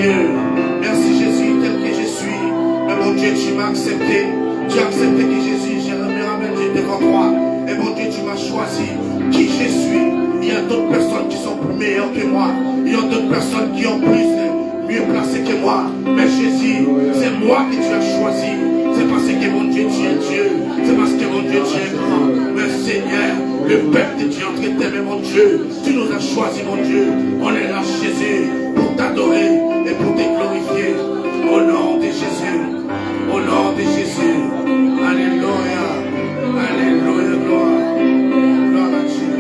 Dieu. Merci Jésus, tel que je suis. Mais mon Dieu, tu m'as accepté. Tu as accepté que Jésus, je me ramène devant toi. Et mon Dieu, tu m'as choisi. Qui je suis. Il y a d'autres personnes qui sont plus meilleures que moi. Il y a d'autres personnes qui ont plus mieux placé que moi. Mais Jésus, c'est moi que tu as choisi. C'est parce que mon Dieu, tu es Dieu. C'est parce que mon Dieu, tu es grand. Mais Seigneur, le peuple de Dieu entre t'aimer, mon Dieu. Tu nous as choisi, mon Dieu. On est là, Jésus, pour t'adorer et pour te glorifier. Au nom de Jésus. Au nom de Jésus. Alléluia. Alléluia, gloire. Gloire à Dieu.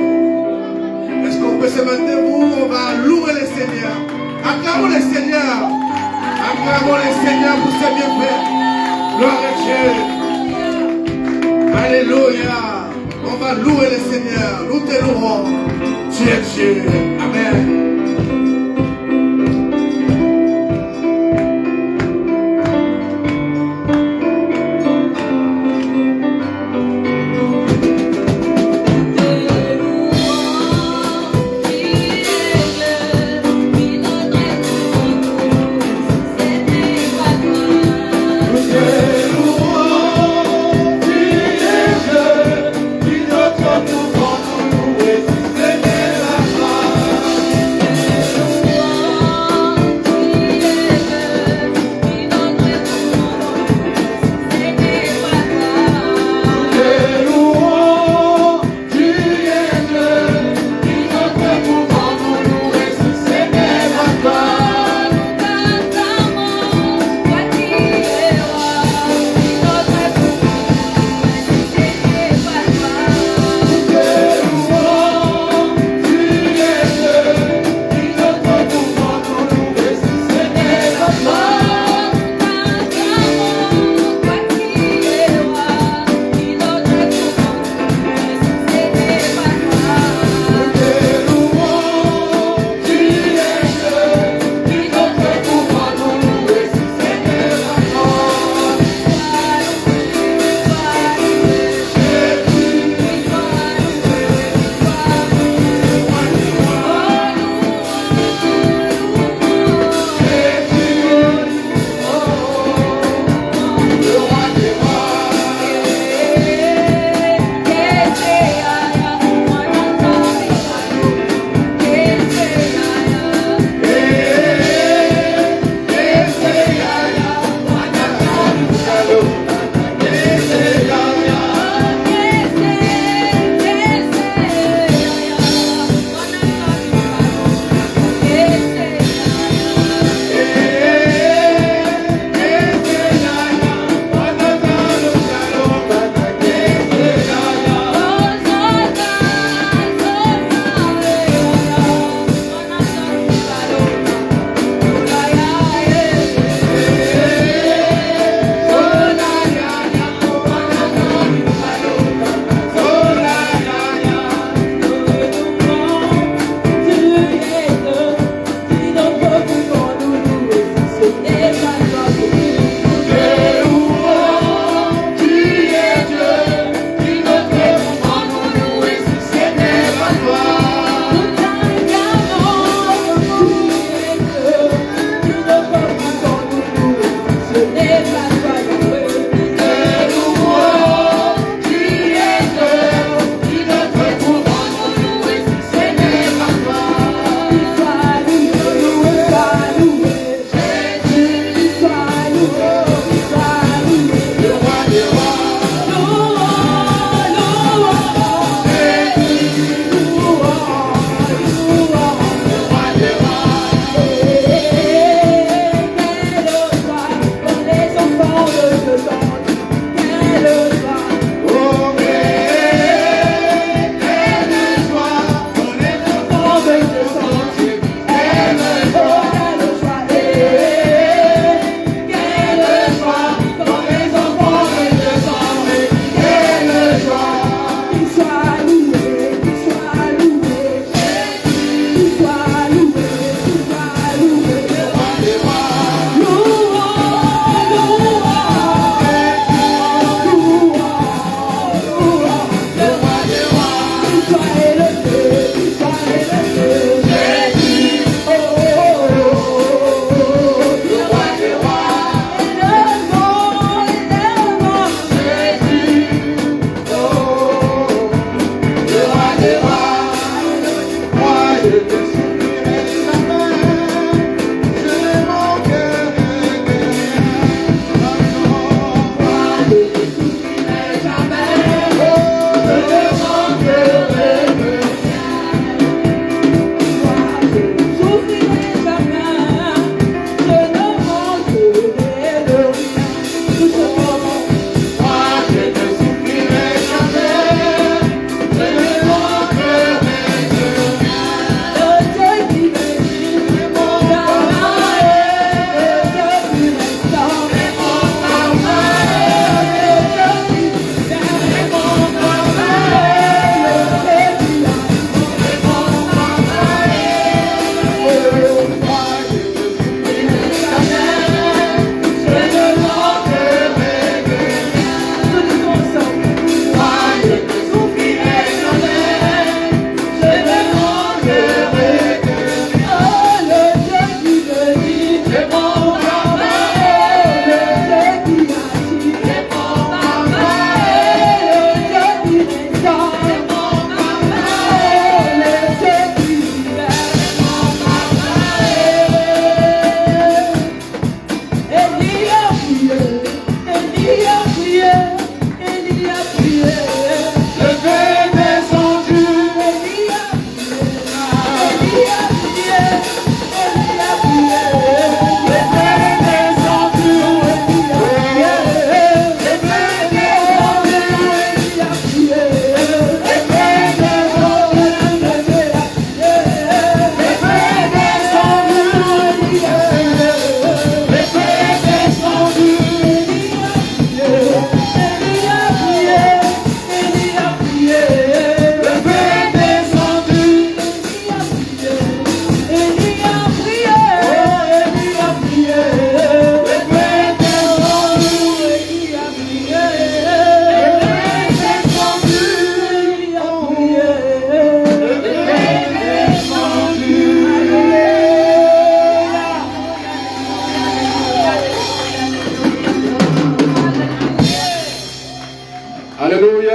Est-ce qu'on peut se mettre debout? On va louer le Seigneur. Acclamons le Seigneur. Acclamons le Seigneur pour ses bienfaits. Gloire à Dieu. Alléluia. On va louer le Seigneur. Nous te louons. Tu es Dieu. Amen. Notre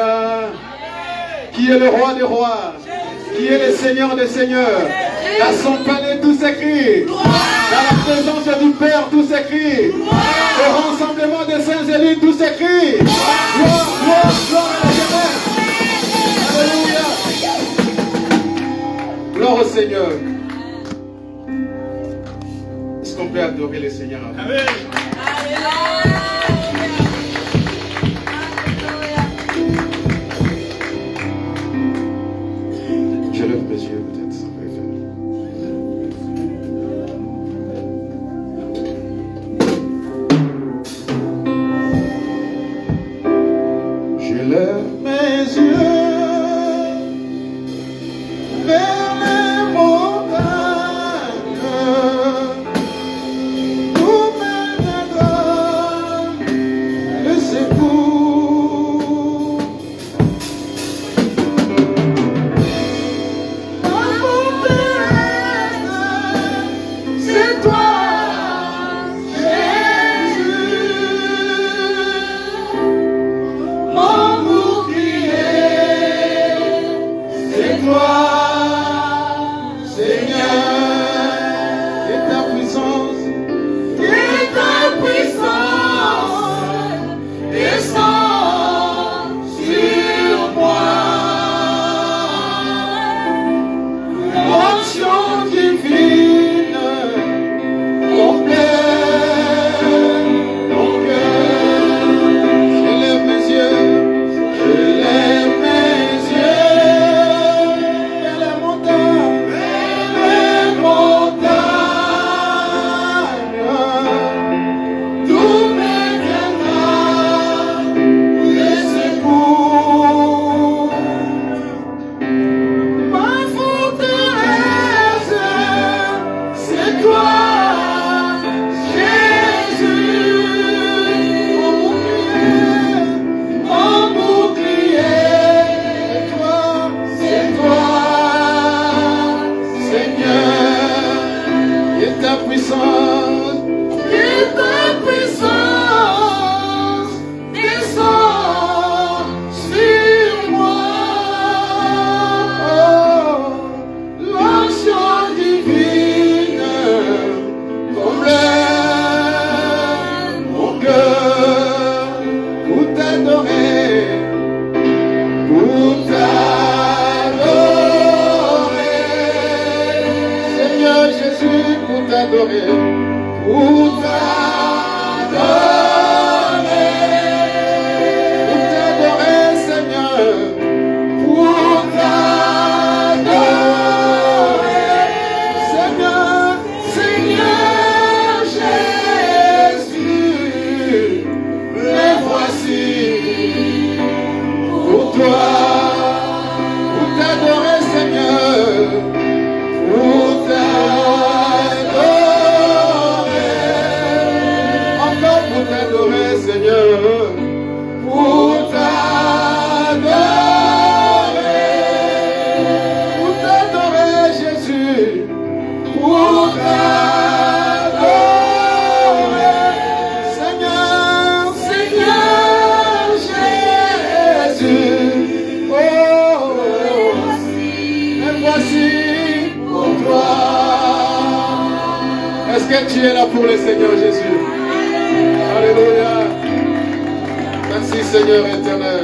Alléluia. Qui est le roi des rois? Qui est le Seigneur des seigneurs? Dans son palais, tout s'écrit. Dans la présence du Père, tout s'écrit. Au rassemblement des saints élus, tout s'écrit. Gloire, gloire, gloire à l'éternel. Alléluia. Gloire au Seigneur. Est-ce qu'on peut adorer le Seigneur? Amen. Je lève mes yeux peut-être, ça peut faire. Je lève mes yeux vers les montagnes, où m'aidera le secours. Ma forteresse, c'est toi, Jésus. Mon bouclier, c'est toi, Seigneur. Et ta puissance descend sur moi. L'onction divine complète mon cœur. Je lève mes yeux vers la montagne, tout me viendra le secours. Ma forteresse, c'est toi, Jésus. Mon bouclier, c'est toi, Seigneur. Et ta puissance descend sur moi. Oh, l'onction divine complète mon cœur pour t'adorer, Seigneur Jésus, pour t'adorer, Seigneur, pour t'adorer, Seigneur Jésus, me voici pour toi, pour t'adorer, Seigneur, pour t'adorer, encore pour t'adorer, Seigneur, pour t'adorer, Jésus, pour t'adorer, Seigneur Jésus, oh, me voici pour toi. Est-ce que tu es là pour le Seigneur Jésus? Alléluia. Merci Seigneur éternel.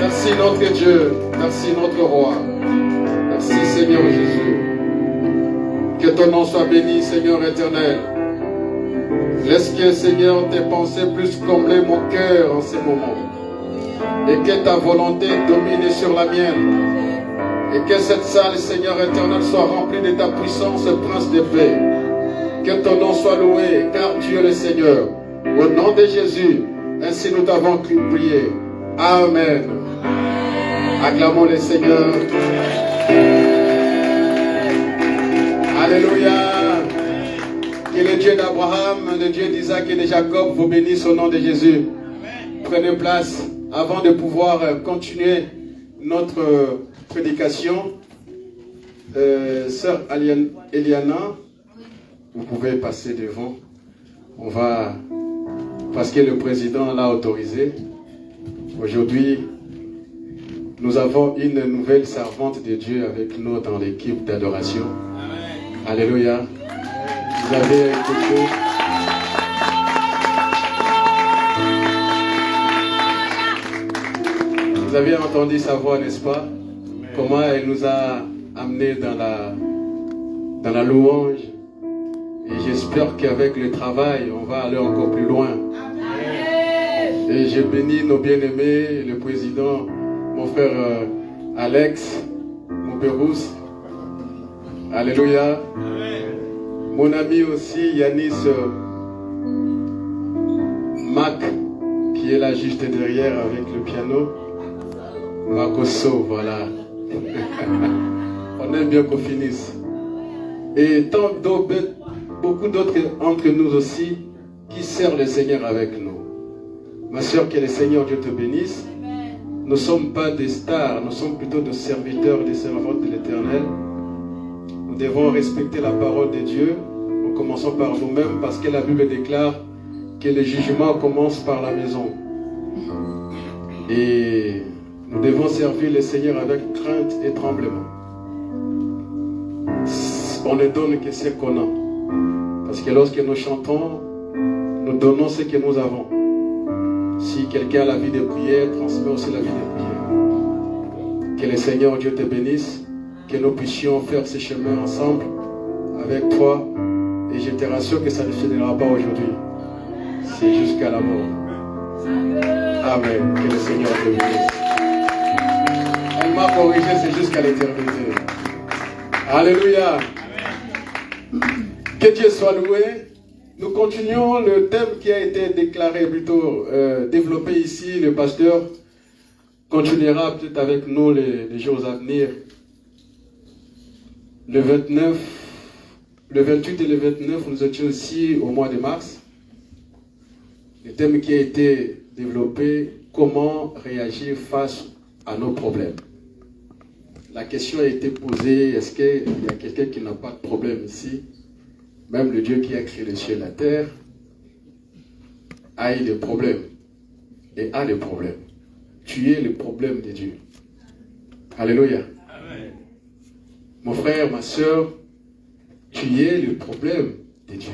Merci notre Dieu. Merci notre roi. Merci Seigneur Jésus. Que ton nom soit béni Seigneur éternel. Laisse que Seigneur tes pensées puissent combler mon cœur en ce moment. Et que ta volonté domine sur la mienne. Et que cette salle Seigneur éternel soit remplie de ta puissance, Prince de paix. Que ton nom soit loué, car tu es le Seigneur. Au nom de Jésus, ainsi nous t'avons prié. Amen. Acclamons le Seigneur. Alléluia. Que le Dieu d'Abraham, le Dieu d'Isaac et de Jacob vous bénisse au nom de Jésus. Prenez place avant de pouvoir continuer notre prédication. Sœur Eliana, vous pouvez passer devant. On va, parce que le président l'a autorisé. Aujourd'hui, Nous avons une nouvelle servante de Dieu avec nous dans l'équipe d'adoration. Alléluia. Vous avez écouté. Vous avez entendu sa voix, n'est-ce pas? Comment elle nous a amenés dans la louange. Et j'espère qu'avec le travail, on va aller encore plus loin. Et je bénis nos bien-aimés, le président, mon frère Alex, mon Pérouse. Alléluia. Mon ami aussi, Yanis Mac, qui est là juste derrière avec le piano. Makoso, voilà. On aime bien qu'on finisse. Et tant d'autres, beaucoup d'autres entre nous aussi, qui servent le Seigneur avec nous. Ma soeur, que le Seigneur Dieu te bénisse. Nous ne sommes pas des stars, nous sommes plutôt des serviteurs, des servantes de l'Éternel. Nous devons respecter la parole de Dieu, en commençant par nous-mêmes, parce que la Bible déclare que le jugement commence par la maison. Et nous devons servir le Seigneur avec crainte et tremblement. On ne donne que ce qu'on a. Parce que lorsque nous chantons, nous donnons ce que nous avons. Si quelqu'un a la vie de prière, transmet aussi la vie de prière. Que le Seigneur Dieu te bénisse, que nous puissions faire ce chemin ensemble avec toi. Et je te rassure que ça ne finira pas aujourd'hui. C'est jusqu'à la mort. Amen. Que le Seigneur te bénisse. Elle m'a corrigé, c'est jusqu'à l'éternité. Alléluia. Que Dieu soit loué. Nous continuons le thème qui a été déclaré, plutôt développé ici. Le pasteur continuera peut-être avec nous les jours à venir. Le 29, le 28 et le 29, nous étions ici au mois de mars. Le thème qui a été développé, comment réagir face à nos problèmes. La question a été posée, est-ce qu'il y a quelqu'un qui n'a pas de problème ici? Même le Dieu qui a créé les cieux et la terre a eu des problèmes et a des problèmes. Tu es le problème de Dieu. Alléluia. Amen. Mon frère, ma soeur, tu es le problème de Dieu.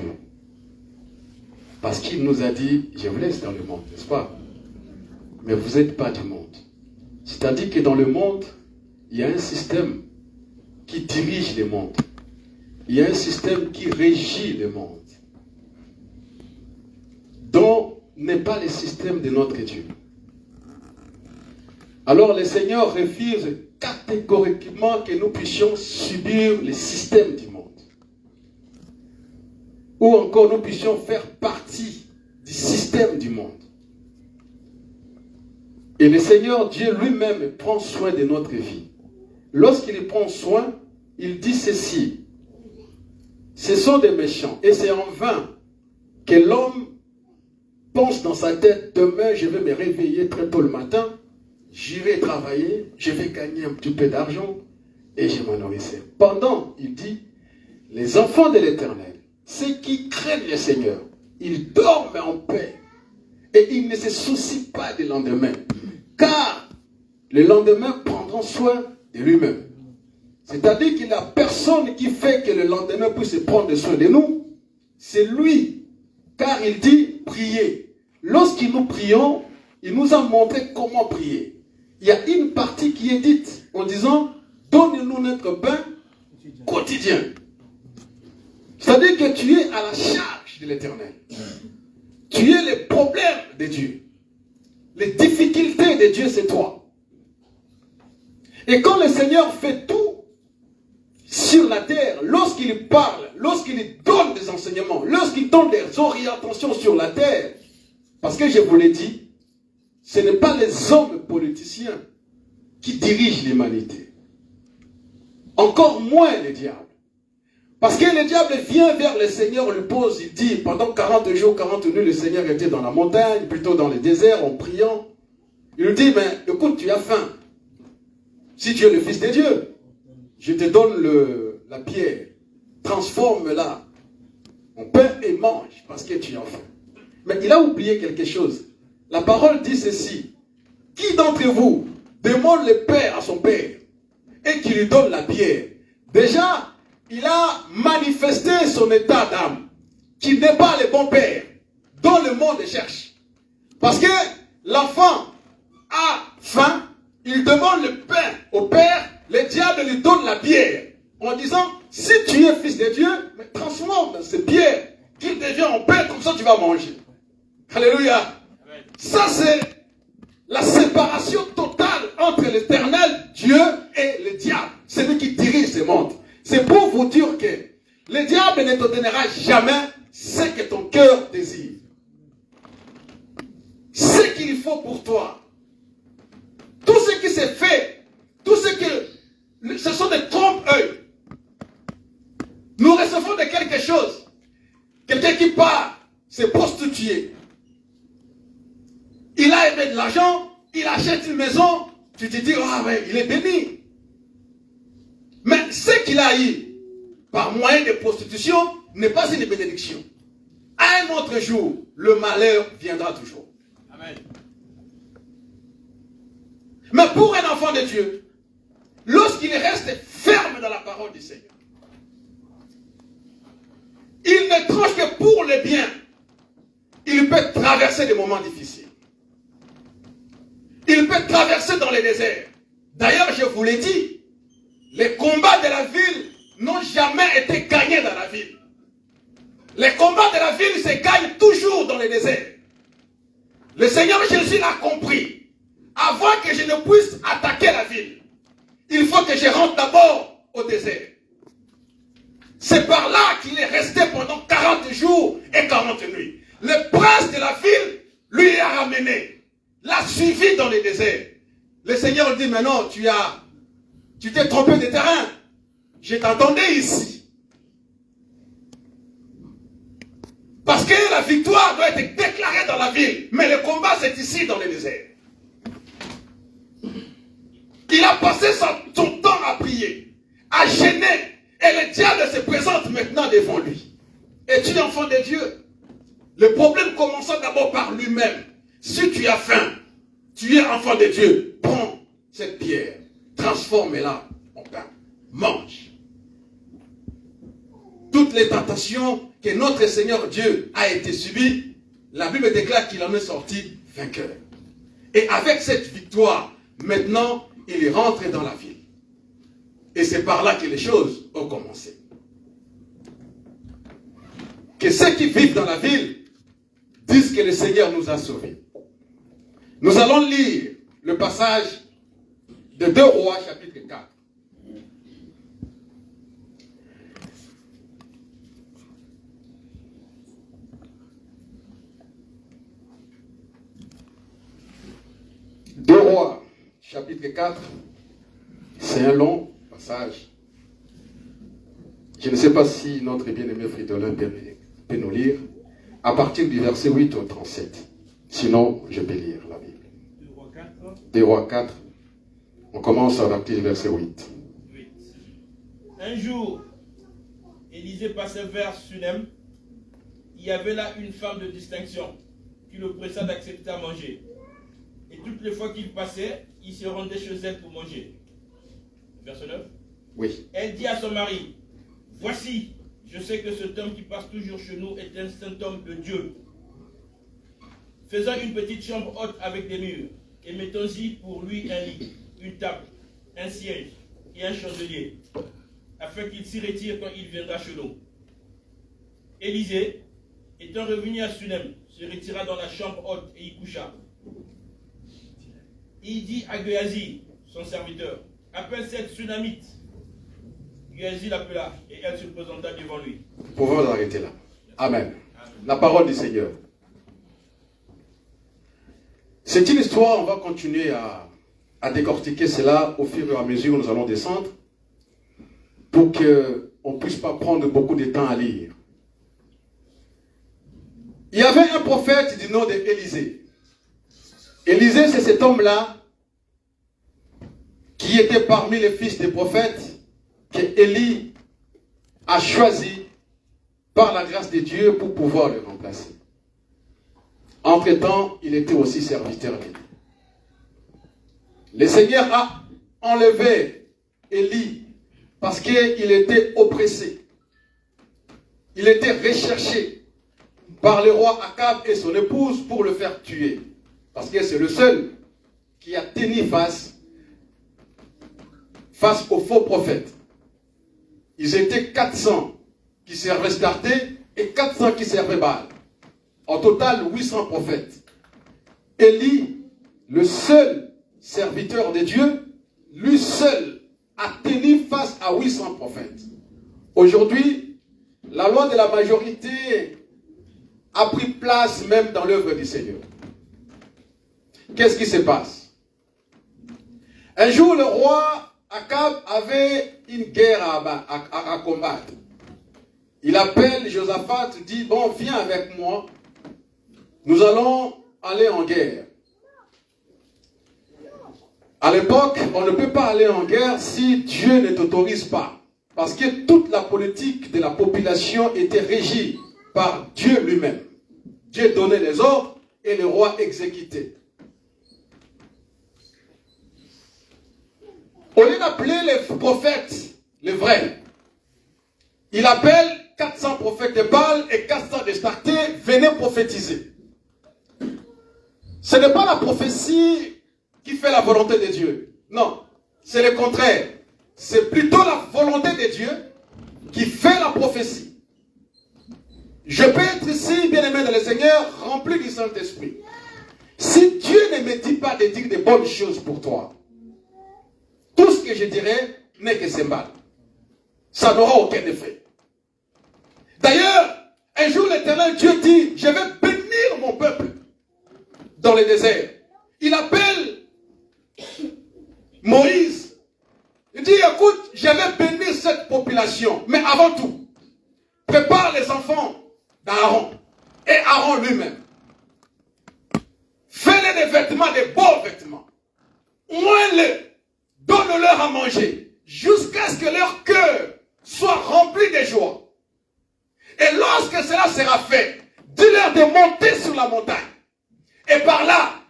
Parce qu'il nous a dit, je vous laisse dans le monde, n'est-ce pas? Mais vous n'êtes pas du monde. C'est-à-dire que dans le monde, il y a un système qui dirige le monde. Il y a un système qui régit le monde, dont n'est pas le système de notre Dieu. Alors le Seigneur refuse catégoriquement que nous puissions subir le système du monde. Ou encore nous puissions faire partie du système du monde. Et le Seigneur Dieu lui-même prend soin de notre vie. Lorsqu'il prend soin, il dit ceci. Ce sont des méchants. Et c'est en vain que l'homme pense dans sa tête, demain je vais me réveiller très tôt le matin, j'irai travailler, je vais gagner un petit peu d'argent et je m'en nourrisserai. Pendant, il dit, les enfants de l'Éternel, ceux qui craignent le Seigneur, ils dorment en paix et ils ne se soucient pas du lendemain, car le lendemain prendra soin de lui-même. C'est-à-dire qu'il n'y a personne qui fait que le lendemain puisse prendre soin de nous. C'est lui. Car il dit, priez. Lorsqu'il nous prions, il nous a montré comment prier. Il y a une partie qui est dite en disant, donne-nous notre pain quotidien. C'est-à-dire que tu es à la charge de l'Éternel. Tu es le problème de Dieu. Les difficultés de Dieu, c'est toi. Et quand le Seigneur fait tout, sur la terre, lorsqu'il parle, lorsqu'il donne des enseignements, lorsqu'il donne des orientations sur la terre, parce que je vous l'ai dit, ce n'est pas les hommes politiciens qui dirigent l'humanité. Encore moins le diable. Parce que le diable vient vers le Seigneur, lui pose, il dit, pendant 40 jours, 40 nuits, le Seigneur était dans la montagne, plutôt dans le désert, en priant. Il lui dit, mais écoute, tu as faim. Si tu es le Fils de Dieu, je te donne la pierre, transforme-la en pain et mange, parce que tu as faim. Mais il a oublié quelque chose. La parole dit ceci. Qui d'entre vous demande le père à son père et qu'il lui donne la bière, déjà, il a manifesté son état d'âme, qui n'est pas le bon père, dont le monde cherche. Parce que l'enfant a faim, il demande le pain au père, le diable lui donne la bière, en disant, si tu es fils de Dieu, mais transforme cette bière, qu'il devient en pain, comme ça tu vas manger. Alléluia. Ça c'est la séparation totale entre l'éternel Dieu et le diable, celui qui dirige ce monde. C'est pour vous dire que le diable ne te donnera jamais ce que ton cœur désire. Ce qu'il faut pour toi. Tout ce qui s'est fait, tout ce que ce sont des trompe-œil. Nous recevons de quelque chose. Quelqu'un qui part se prostituer. Il a aimé de l'argent, il achète une maison, tu te dis, ah ouais, il est béni. Mais ce qu'il a eu par moyen de prostitution n'est pas une bénédiction. À un autre jour, le malheur viendra toujours. Amen. Mais pour un enfant de Dieu, lorsqu'il reste ferme dans la parole du Seigneur, il ne tranche que pour le bien. Il peut traverser des moments difficiles. Il peut traverser dans les déserts. D'ailleurs, je vous l'ai dit, les combats de la ville n'ont jamais été gagnés dans la ville. Les combats de la ville se gagnent toujours dans les déserts. Le Seigneur Jésus l'a compris. Avant que je ne puisse attaquer la ville, il faut que je rentre d'abord au désert. C'est par là qu'il est resté pendant 40 jours et 40 nuits. Le prince de la ville lui a ramené, l'a suivi dans les déserts. Le Seigneur dit, mais non, tu t'es trompé de terrain. Je t'attendais ici. Parce que la victoire doit être déclarée dans la ville. Mais le combat, c'est ici, dans le désert. Il a passé son temps à prier, à gêner. Et le diable se présente maintenant devant lui. Es-tu enfant de Dieu? Le problème commençant d'abord par lui-même. Si tu as faim, tu es enfant de Dieu, prends cette pierre, transforme-la en pain, mange. Toutes les tentations que notre Seigneur Dieu a été subies, la Bible déclare qu'il en est sorti vainqueur. Et avec cette victoire, maintenant, il est rentré dans la ville. Et c'est par là que les choses ont commencé. Que ceux qui vivent dans la ville disent que le Seigneur nous a sauvés. Nous allons lire le passage de 2 Rois, chapitre 4. Deux Rois, chapitre 4. C'est un long passage. Je ne sais pas si notre bien-aimé Fridolin peut nous lire à partir du verset 8 au 37. Sinon, je peux lire la Bible. 2 Rois 4. On commence à partir du verset 8. Un jour, Élisée passait vers Sunem. Il y avait là une femme de distinction qui le pressa d'accepter à manger. Et toutes les fois qu'il passait, il se rendait chez elle pour manger. Verset 9. Oui. Elle dit à son mari, voici, je sais que cet homme qui passe toujours chez nous est un saint homme de Dieu. Faisons une petite chambre haute avec des murs, et mettons-y pour lui un lit, une table, un siège et un chandelier, afin qu'il s'y retire quand il viendra chez nous. Élisée, étant revenu à Sunem, se retira dans la chambre haute et y coucha. Il dit à Géasi, son serviteur, appelle cette Sunamite. Géasi l'appela et elle se présenta devant lui. Nous pouvons l'arrêter là. Amen. La parole du Seigneur. C'est une histoire, on va continuer à décortiquer cela au fur et à mesure où nous allons descendre pour qu'on ne puisse pas prendre beaucoup de temps à lire. Il y avait un prophète du nom d'Élisée. Élisée, c'est cet homme-là qui était parmi les fils des prophètes que Élie a choisi par la grâce de Dieu pour pouvoir le remplacer. Entre-temps, il était aussi serviteur d'Élie. Le Seigneur a enlevé Élie parce qu'il était oppressé. Il était recherché par le roi Akab et son épouse pour le faire tuer. Parce que c'est le seul qui a tenu face aux faux prophètes. Ils étaient 400 qui servaient Starté et 400 qui servaient Baal. En total, 800 prophètes. Élie, le seul serviteur de Dieu, lui seul a tenu face à 800 prophètes. Aujourd'hui, la loi de la majorité a pris place même dans l'œuvre du Seigneur. Qu'est-ce qui se passe? Un jour, le roi Akab avait une guerre à combattre. Il appelle Josaphat, dit, bon, viens avec moi, nous allons aller en guerre. À l'époque, on ne peut pas aller en guerre si Dieu ne t'autorise pas. Parce que toute la politique de la population était régie par Dieu lui-même. Dieu donnait les ordres et le roi exécutait. Au lieu d'appeler les prophètes, les vrais, il appelle 400 prophètes de Baal et 400 de Starté, venez prophétiser. Ce n'est pas la prophétie qui fait la volonté de Dieu. Non, c'est le contraire. C'est plutôt la volonté de Dieu qui fait la prophétie. Je peux être ici, bien-aimé dans le Seigneur, rempli du Saint-Esprit. Si Dieu ne me dit pas de dire de bonnes choses pour toi, tout ce que je dirai n'est que symbole. Ça n'aura aucun effet. D'ailleurs, un jour l'Éternel Dieu dit, je vais bénir mon peuple dans le désert. Il appelle Moïse. Il dit, écoute, je vais bénir cette population. Mais avant tout, prépare les enfants d'Aaron et Aaron lui-même. Fais-les des vêtements, des beaux vêtements. Oins-les. Donne-leur à manger jusqu'à ce que leur cœur soit rempli de joie. Et lorsque cela sera fait, dis-leur de monter sur la montagne. Et par là,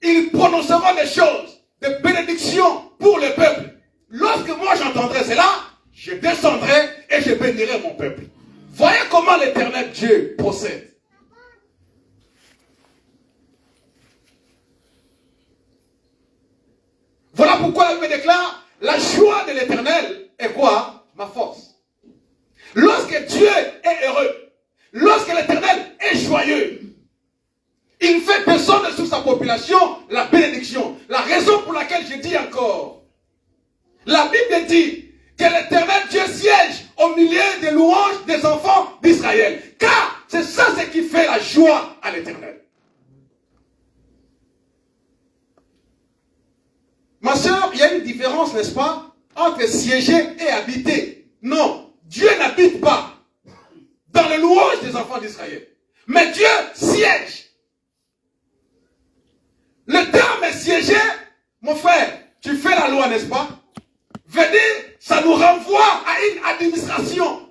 ils prononceront des choses, des bénédictions pour le peuple. Lorsque moi j'entendrai cela, je descendrai et je bénirai mon peuple. Voyez comment l'Éternel Dieu procède. Voilà pourquoi la Bible déclare, la joie de l'Éternel est quoi? Ma force. Lorsque Dieu est heureux, lorsque l'Éternel est joyeux, il fait descendre sur sa population la bénédiction. La raison pour laquelle je dis encore, la Bible dit que l'Éternel Dieu siège au milieu des louanges des enfants d'Israël. Car c'est ça ce qui fait la joie à l'Éternel. Ma soeur, il y a une différence, n'est-ce pas, entre siéger et habiter. Non, Dieu n'habite pas dans les louanges des enfants d'Israël. Mais Dieu siège. Le terme siéger, mon frère, tu fais la loi, n'est-ce pas? Venez, ça nous renvoie à une administration.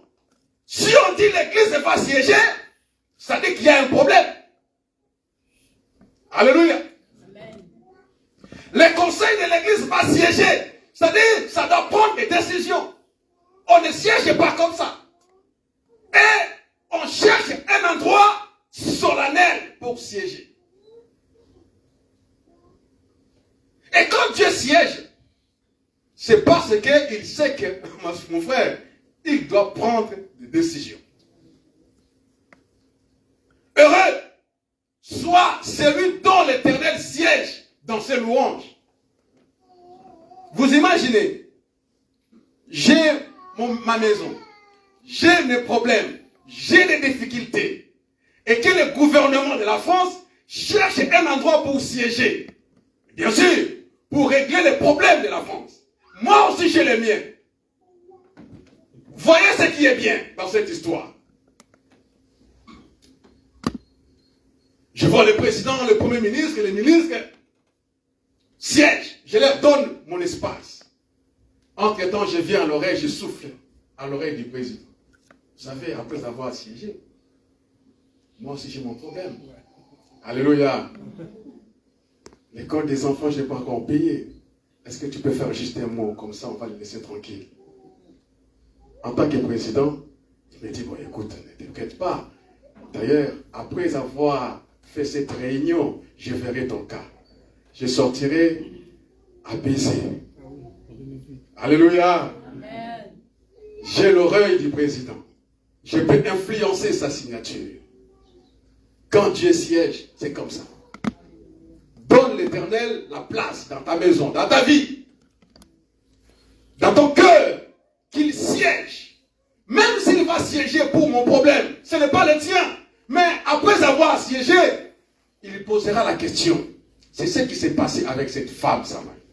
Si on dit l'église va siéger, ça dit qu'il y a un problème. Alléluia. Le conseil de l'église va siéger. C'est-à-dire, ça doit prendre des décisions. On ne siège pas comme ça. Et on cherche un endroit solennel pour siéger. Et quand Dieu siège, c'est parce qu'il sait que, mon frère, il doit prendre des décisions. Heureux soit celui dont l'Éternel siège dans ses louanges. Vous imaginez, j'ai ma maison, j'ai mes problèmes, j'ai des difficultés, et que le gouvernement de la France cherche un endroit pour siéger. Bien sûr, pour régler les problèmes de la France. Moi aussi j'ai les miens. Voyez ce qui est bien dans cette histoire. Je vois le président, le premier ministre et les ministres siègent. Je leur donne mon espace. Entre-temps, je viens à l'oreille, je souffle à l'oreille du président. Vous savez, après avoir siégé, moi aussi j'ai mon problème. Alléluia. L'école des enfants, je n'ai pas encore payé. Est-ce que tu peux faire juste un mot, comme ça on va les laisser tranquilles. En tant que président, il me dit, bon écoute, ne t'inquiète pas. D'ailleurs, après avoir fait cette réunion, je verrai ton cas. Je sortirai apaisé. Alléluia. J'ai l'oreille du président. Je peux influencer sa signature. Quand Dieu siège, c'est comme ça. Donne l'Éternel la place dans ta maison, dans ta vie, dans ton cœur, qu'il siège. Même s'il va siéger pour mon problème, ce n'est pas le tien. Mais après avoir siégé, il posera la question. C'est ce qui s'est passé avec cette femme,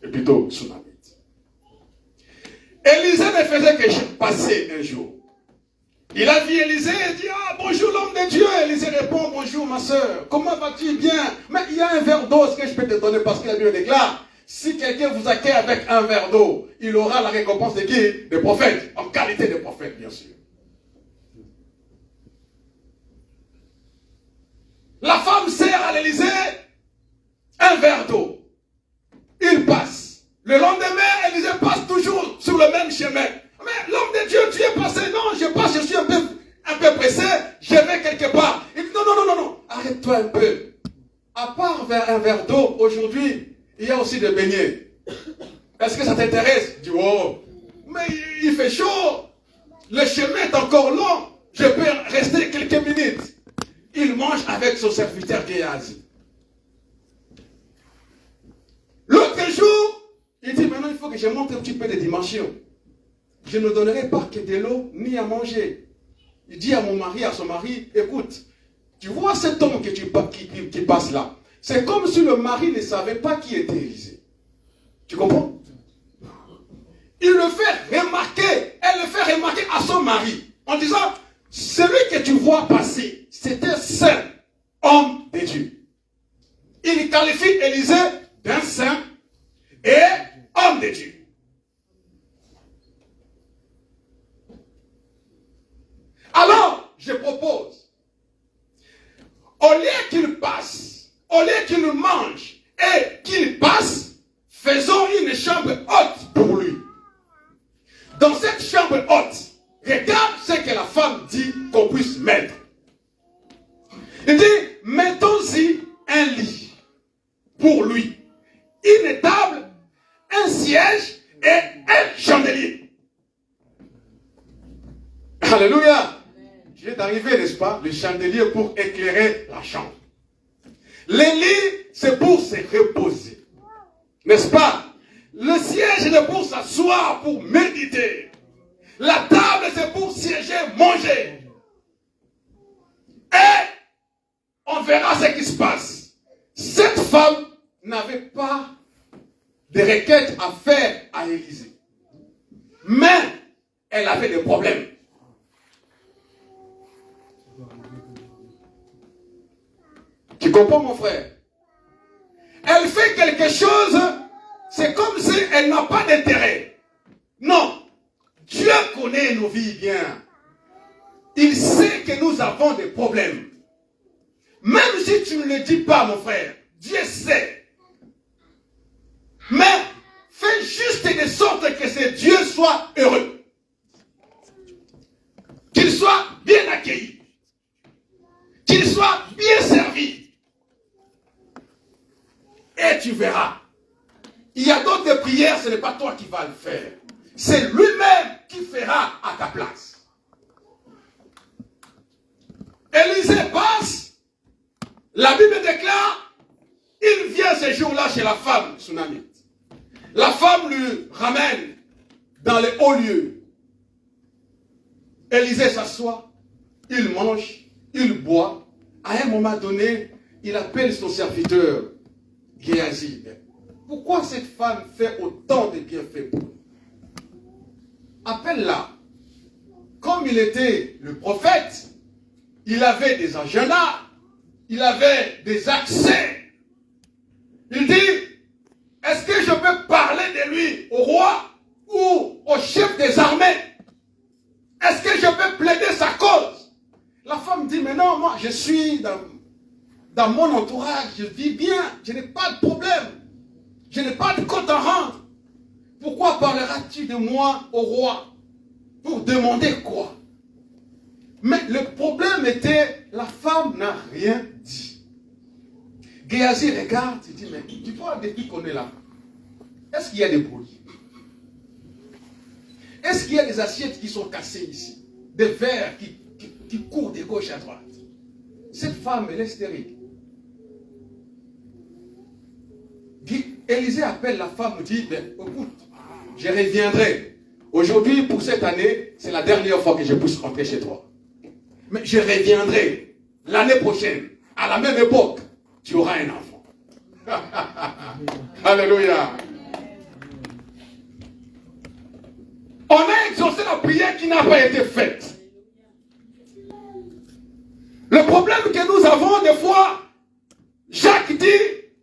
et plutôt Tsunamite. Élisée ne faisait que passer un jour. Il a vu Élisée et dit, ah bonjour l'homme de Dieu. Élisée répond, bonjour ma soeur, comment vas-tu? Bien. Mais il y a un verre d'eau, ce que je peux te donner parce que la Bible déclare, si quelqu'un vous accueille avec un verre d'eau, il aura la récompense de qui? Des prophètes, en qualité de prophète bien sûr. La femme sert à l'Élysée un verre d'eau. Il passe. Le lendemain, Élisée passe toujours sur le même chemin. Mais l'homme de Dieu, tu es passé. Non, je passe, je suis un peu pressé. Je vais quelque part. Il dit non. Arrête-toi un peu. À part un verre d'eau, aujourd'hui, il y a aussi des beignets. Est-ce que ça t'intéresse? Il dit, oh, mais il fait chaud. Le chemin est encore long. Je peux rester quelques minutes. Il mange avec son serviteur Géasi. L'autre jour, il dit, maintenant il faut que je monte un petit peu de dimension. Je ne donnerai pas que de l'eau ni à manger. Il dit à son mari, écoute, tu vois cet homme qui passe là. C'est comme si le mari ne savait pas qui était Élisée. Tu comprends? Il le fait remarquer, elle le fait remarquer à son mari, en disant, celui que tu vois passer, c'est un saint homme de Dieu. Il qualifie Élisée d'un saint et homme de Dieu. Alors, je propose, au lieu qu'il passe, au lieu qu'il mange et qu'il passe, faisons une chambre haute pour lui. Dans cette chambre haute, regarde ce que la femme dit qu'on puisse mettre. Il dit, mettons-y un lit pour lui, une table, un siège et un chandelier. Alléluia. Il est arrivé, n'est-ce pas, le chandelier pour éclairer la chambre. Le lit, c'est pour se reposer. N'est-ce pas? Le siège est pour s'asseoir, pour méditer. La table, c'est pour siéger, manger. Et on verra ce qui se passe. Cette femme n'avait pas de requêtes à faire à Élisée. Mais elle avait des problèmes. Tu comprends, mon frère? Elle fait quelque chose, c'est comme si elle n'a pas d'intérêt. Non. Dieu connaît nos vies bien. Il sait que nous avons des problèmes. Même si tu ne le dis pas, mon frère, Dieu sait. Mais fais juste de sorte que ce Dieu soit heureux. Qu'il soit bien accueilli. Qu'il soit bien servi. Et tu verras. Il y a d'autres prières, ce n'est pas toi qui vas le faire. C'est lui-même qui fera à ta place. Élisée passe. La Bible déclare, il vient ce jour-là chez la femme Tsunamite. La femme lui ramène dans les hauts lieux. Élisée s'assoit, il mange, il boit. À un moment donné, il appelle son serviteur Géasi. Pourquoi cette femme fait autant de bienfaits pour nous? Appelle-la. Comme il était le prophète, il avait des agendas, il avait des accès. Il dit, est-ce que je peux parler de lui au roi ou au chef des armées? Est-ce que je peux plaider sa cause? La femme dit, mais non, moi je suis dans dans mon entourage, je vis bien, je n'ai pas de problème. Je n'ai pas de compte à rendre. Pourquoi parleras-tu de moi au roi? Pour demander quoi? Mais le problème était, la femme n'a rien dit. Géasi regarde, il dit, mais tu vois depuis qu'on est là, est-ce qu'il y a des bruits? Est-ce qu'il y a des assiettes qui sont cassées ici? Des verres qui courent de gauche à droite? Cette femme, elle est stérile. Élisée appelle la femme, dit, écoute, je reviendrai. Aujourd'hui, pour cette année, c'est la dernière fois que je puisse rentrer chez toi. Mais je reviendrai l'année prochaine, à la même époque, tu auras un enfant. Alléluia. On a exaucé la prière qui n'a pas été faite. Le problème que nous avons des fois, Jacques dit,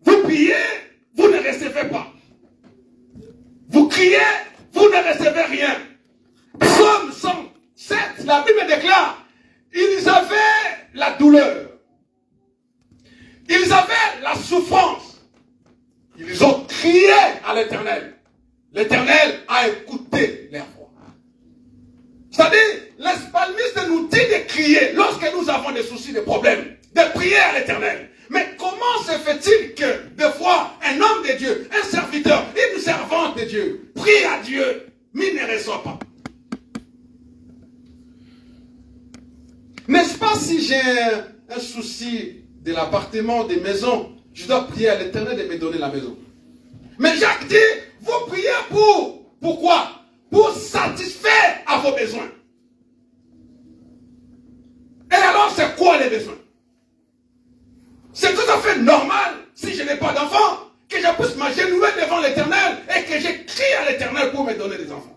vous priez, vous ne recevez pas. Vous criez, vous ne recevez rien. Psaume 107, la Bible déclare, ils avaient la douleur. Ils avaient la souffrance. Ils ont crié à l'Éternel. L'Éternel a écouté leur voix. C'est-à-dire, les psalmistes nous dit de crier lorsque nous avons des soucis, des problèmes, de prier à l'Éternel. Mais comment se fait-il que, des fois, un homme de Dieu, un serviteur, une servante de Dieu, prie à Dieu, mais ne reçoit pas? N'est-ce pas si j'ai un souci de l'appartement, des maisons, je dois prier à l'Éternel de me donner la maison? Mais Jacques dit, vous priez pourquoi? Pour satisfaire à vos besoins. Et alors, c'est quoi les besoins? C'est tout à fait normal, si je n'ai pas d'enfant, que je puisse m'agenouiller devant l'Éternel et que je crie à l'Éternel pour me donner des enfants.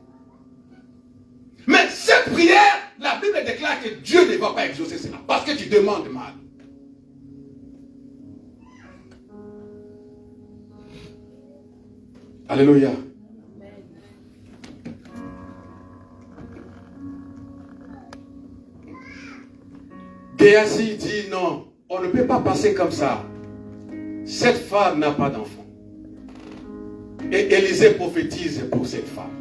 Mais cette prière, la Bible déclare que Dieu ne va pas exaucer cela, parce que tu demandes mal. Alléluia. Géasi dit non, on ne peut pas passer comme ça. Cette femme n'a pas d'enfant. Et Élisée prophétise pour cette femme.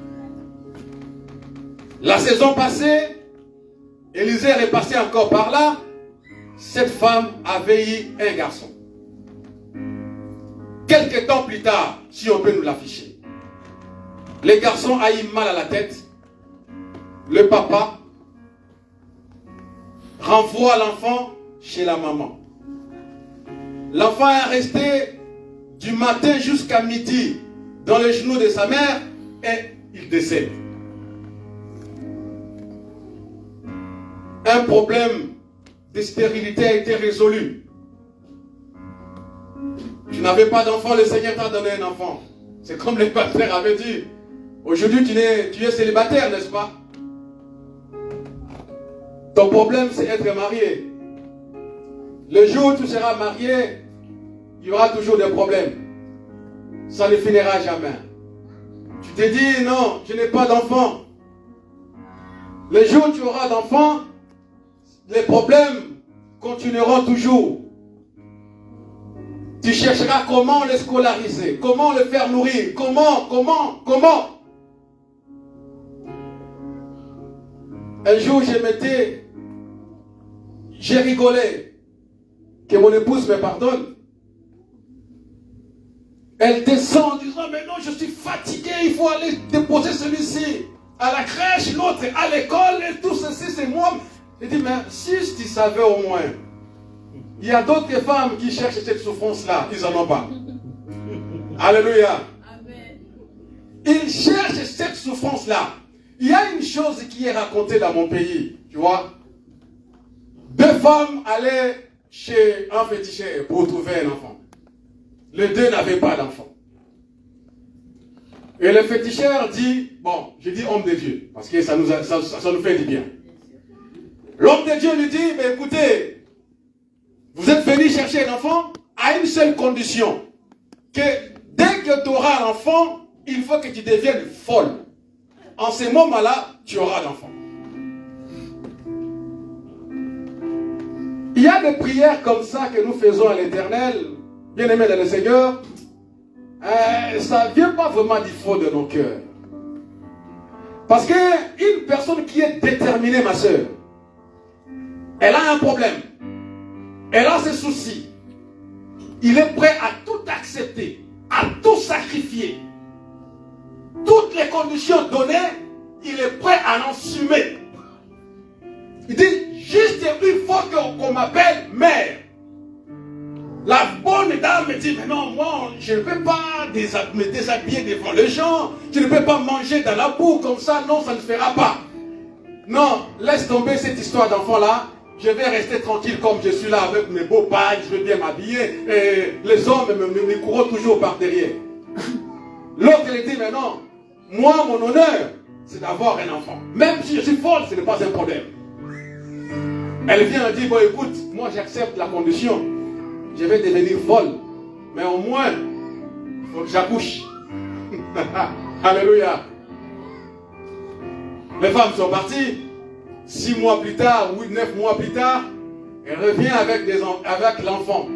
La saison passée, Élisée est passé encore par là. Cette femme avait eu un garçon. Quelques temps plus tard, si on peut nous l'afficher, le garçon a eu mal à la tête. Le papa renvoie l'enfant chez la maman. L'enfant est resté du matin jusqu'à midi dans les genoux de sa mère et il décède. Un problème de stérilité a été résolu. Tu n'avais pas d'enfant, le Seigneur t'a donné un enfant. C'est comme le pasteur avait dit. Aujourd'hui, tu es célibataire, n'est-ce pas? Ton problème, c'est être marié. Le jour où tu seras marié, il y aura toujours des problèmes. Ça ne finira jamais. Tu te dis, non, je n'ai pas d'enfant. Le jour où tu auras d'enfant, les problèmes continueront toujours. Tu chercheras comment le scolariser, comment le faire nourrir, comment. Un jour, j'ai rigolé, que mon épouse me pardonne. Elle descend en disant, mais non, je suis fatigué, il faut aller déposer celui-ci à la crèche, l'autre à l'école, et tout ceci, c'est moi. Je dis, mais si tu savais au moins, il y a d'autres femmes qui cherchent cette souffrance-là, ils n'en ont pas. Alléluia. Amen. Ils cherchent cette souffrance-là. Il y a une chose qui est racontée dans mon pays, tu vois. 2 femmes allaient chez un féticheur pour trouver un enfant. Les 2 n'avaient pas d'enfant. Et le féticheur dit, bon, je dis homme de Dieu, parce que ça nous fait du bien. L'homme de Dieu lui dit, mais écoutez, vous êtes venu chercher un enfant à une seule condition, que dès que tu auras un enfant, il faut que tu deviennes folle. En ce moment-là, tu auras l'enfant. Il y a des prières comme ça que nous faisons à l'Éternel, bien-aimés dans le Seigneur. Ça ne vient pas vraiment du fond de nos cœurs. Parce qu'une personne qui est déterminée, ma soeur, elle a un problème. Elle a ses soucis. Il est prêt à tout accepter, à tout sacrifier. Toutes les conditions données, il est prêt à l'assumer. Il dit, juste une fois qu'on m'appelle mère. La bonne dame me dit, mais non, moi, je ne peux pas me déshabiller devant les gens. Je ne peux pas manger dans la boue comme ça. Non, ça ne fera pas. Non, laisse tomber cette histoire d'enfant-là. Je vais rester tranquille comme je suis là avec mes beaux pailles. Je vais bien m'habiller. Et les hommes me courent toujours par derrière. L'autre, il dit, mais non, moi, mon honneur, c'est d'avoir un enfant. Même si je suis folle, ce n'est pas un problème. Elle vient et dit, bon, écoute, moi, j'accepte la condition. Je vais devenir folle. Mais au moins, il faut que j'accouche. Alléluia. Les femmes sont parties. 6 mois plus tard, 9 mois plus tard, elle revient avec l'enfant.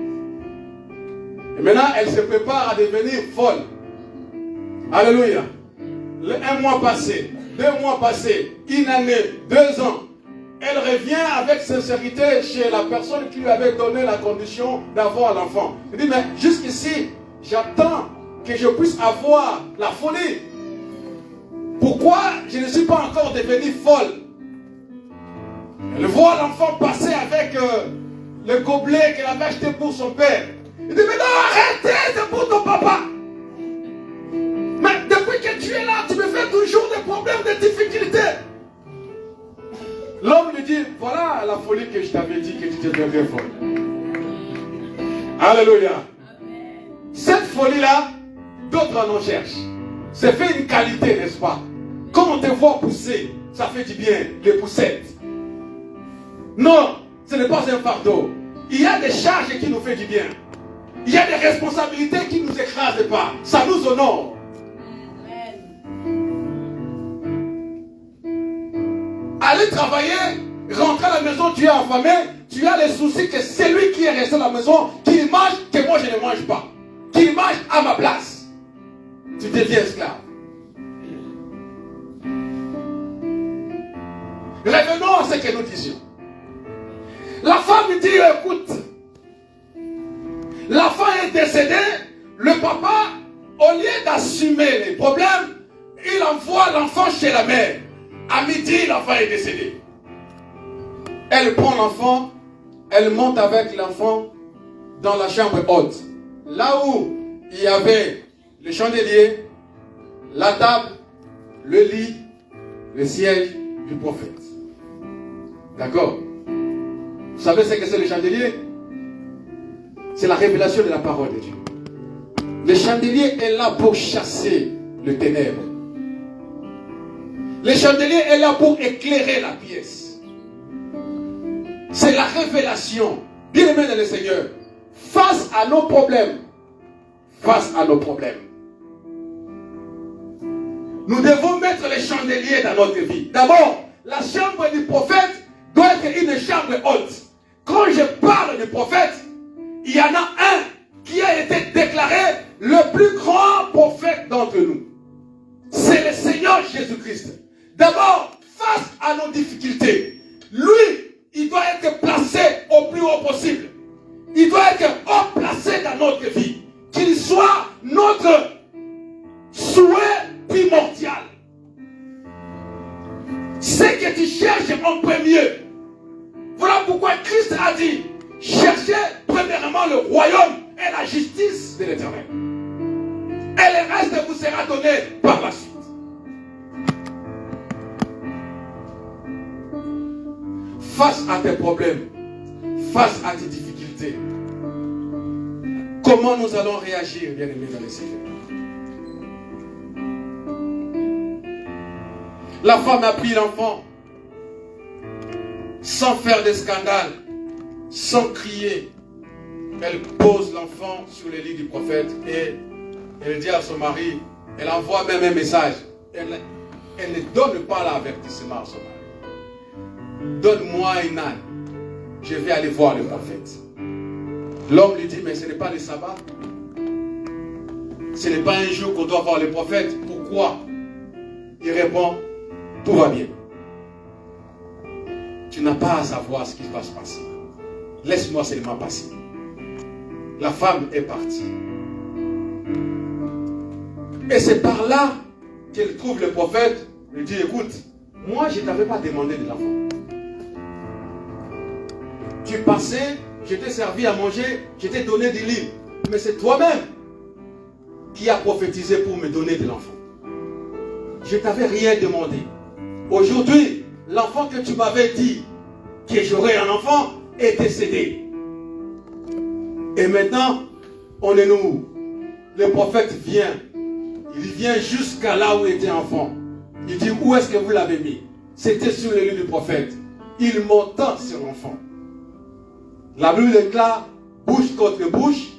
Et maintenant, elle se prépare à devenir folle. Alléluia. 1 mois passé, 2 mois passés, 1 année, 2 ans. Elle revient avec sincérité chez la personne qui lui avait donné la condition d'avoir l'enfant. Elle dit, mais jusqu'ici, j'attends que je puisse avoir la folie. Pourquoi je ne suis pas encore devenue folle? Elle voit l'enfant passer avec le gobelet qu'elle avait acheté pour son père. Il dit, mais non, arrêtez, c'est pour ton papa. Mais depuis que tu es là, tu me fais toujours des problèmes, des difficultés. L'homme lui dit, voilà la folie que je t'avais dit que tu deviendrais folle. Alléluia. Cette folie-là, d'autres en cherchent. C'est fait une qualité, n'est-ce pas? Quand on te voit pousser, ça fait du bien, les poussettes. Non, ce n'est pas un fardeau. Il y a des charges qui nous font du bien. Il y a des responsabilités qui ne nous écrasent pas. Ça nous honore. Aller travailler, rentrer à la maison, tu es affamé, tu as les soucis que c'est lui qui est resté à la maison, qu'il mange, que moi je ne mange pas. Qu'il mange à ma place. Tu deviens esclave. Revenons à ce que nous disions. La femme dit, écoute, l'enfant est décédé, le papa, au lieu d'assumer les problèmes, il envoie l'enfant chez la mère. À midi, l'enfant est décédé. Elle prend l'enfant, elle monte avec l'enfant dans la chambre haute. Là où il y avait le chandelier, la table, le lit, le siège du prophète. D'accord? Vous savez ce que c'est le chandelier? C'est la révélation de la parole de Dieu. Le chandelier est là pour chasser le ténèbre. Le chandelier est là pour éclairer la pièce. C'est la révélation. Bien-aimés dans le Seigneur, face à nos problèmes, nous devons mettre les chandeliers dans notre vie. D'abord, la chambre du prophète doit être une chambre haute. Quand je parle du prophète, il y en a un qui a été déclaré le plus grand prophète d'entre nous. C'est le Seigneur Jésus-Christ. D'abord, face à nos difficultés, lui, il doit être placé au plus haut possible. Il doit être haut placé dans notre vie. Qu'il soit notre souhait primordial. Ce que tu cherches en premier. Voilà pourquoi Christ a dit, cherchez premièrement le royaume et la justice de l'Éternel. Et le reste vous sera donné par la suite. Face à tes problèmes, face à tes difficultés, comment nous allons réagir, bien-aimés dans le Seigneur? La femme a pris l'enfant sans faire de scandale, sans crier. Elle pose l'enfant sur le lit du prophète et elle dit à son mari, elle envoie même un message. Elle ne donne pas l'avertissement à son mari. Donne-moi une âne. je vais aller voir le prophète. L'homme lui dit, mais ce n'est pas le sabbat. Ce n'est pas un jour qu'on doit voir le prophète. Pourquoi? Il répond, tout va bien. Tu n'as pas à savoir ce qui va se passer. Laisse-moi seulement passer. La femme est partie. Et c'est par là qu'elle trouve le prophète. Il lui dit, écoute, moi je ne t'avais pas demandé de l'enfant. Tu passais, je t'ai servi à manger, je t'ai donné du lit. Mais c'est toi-même qui as prophétisé pour me donner de l'enfant. Je ne t'avais rien demandé. Aujourd'hui, l'enfant que tu m'avais dit que j'aurais un enfant est décédé. Et maintenant, on est nous. Le prophète vient. Il vient jusqu'à là où était enfant. Il dit, où est-ce que vous l'avez mis? C'était sur le lit du prophète. Il monta sur l'enfant. La Bible déclare, bouche contre bouche,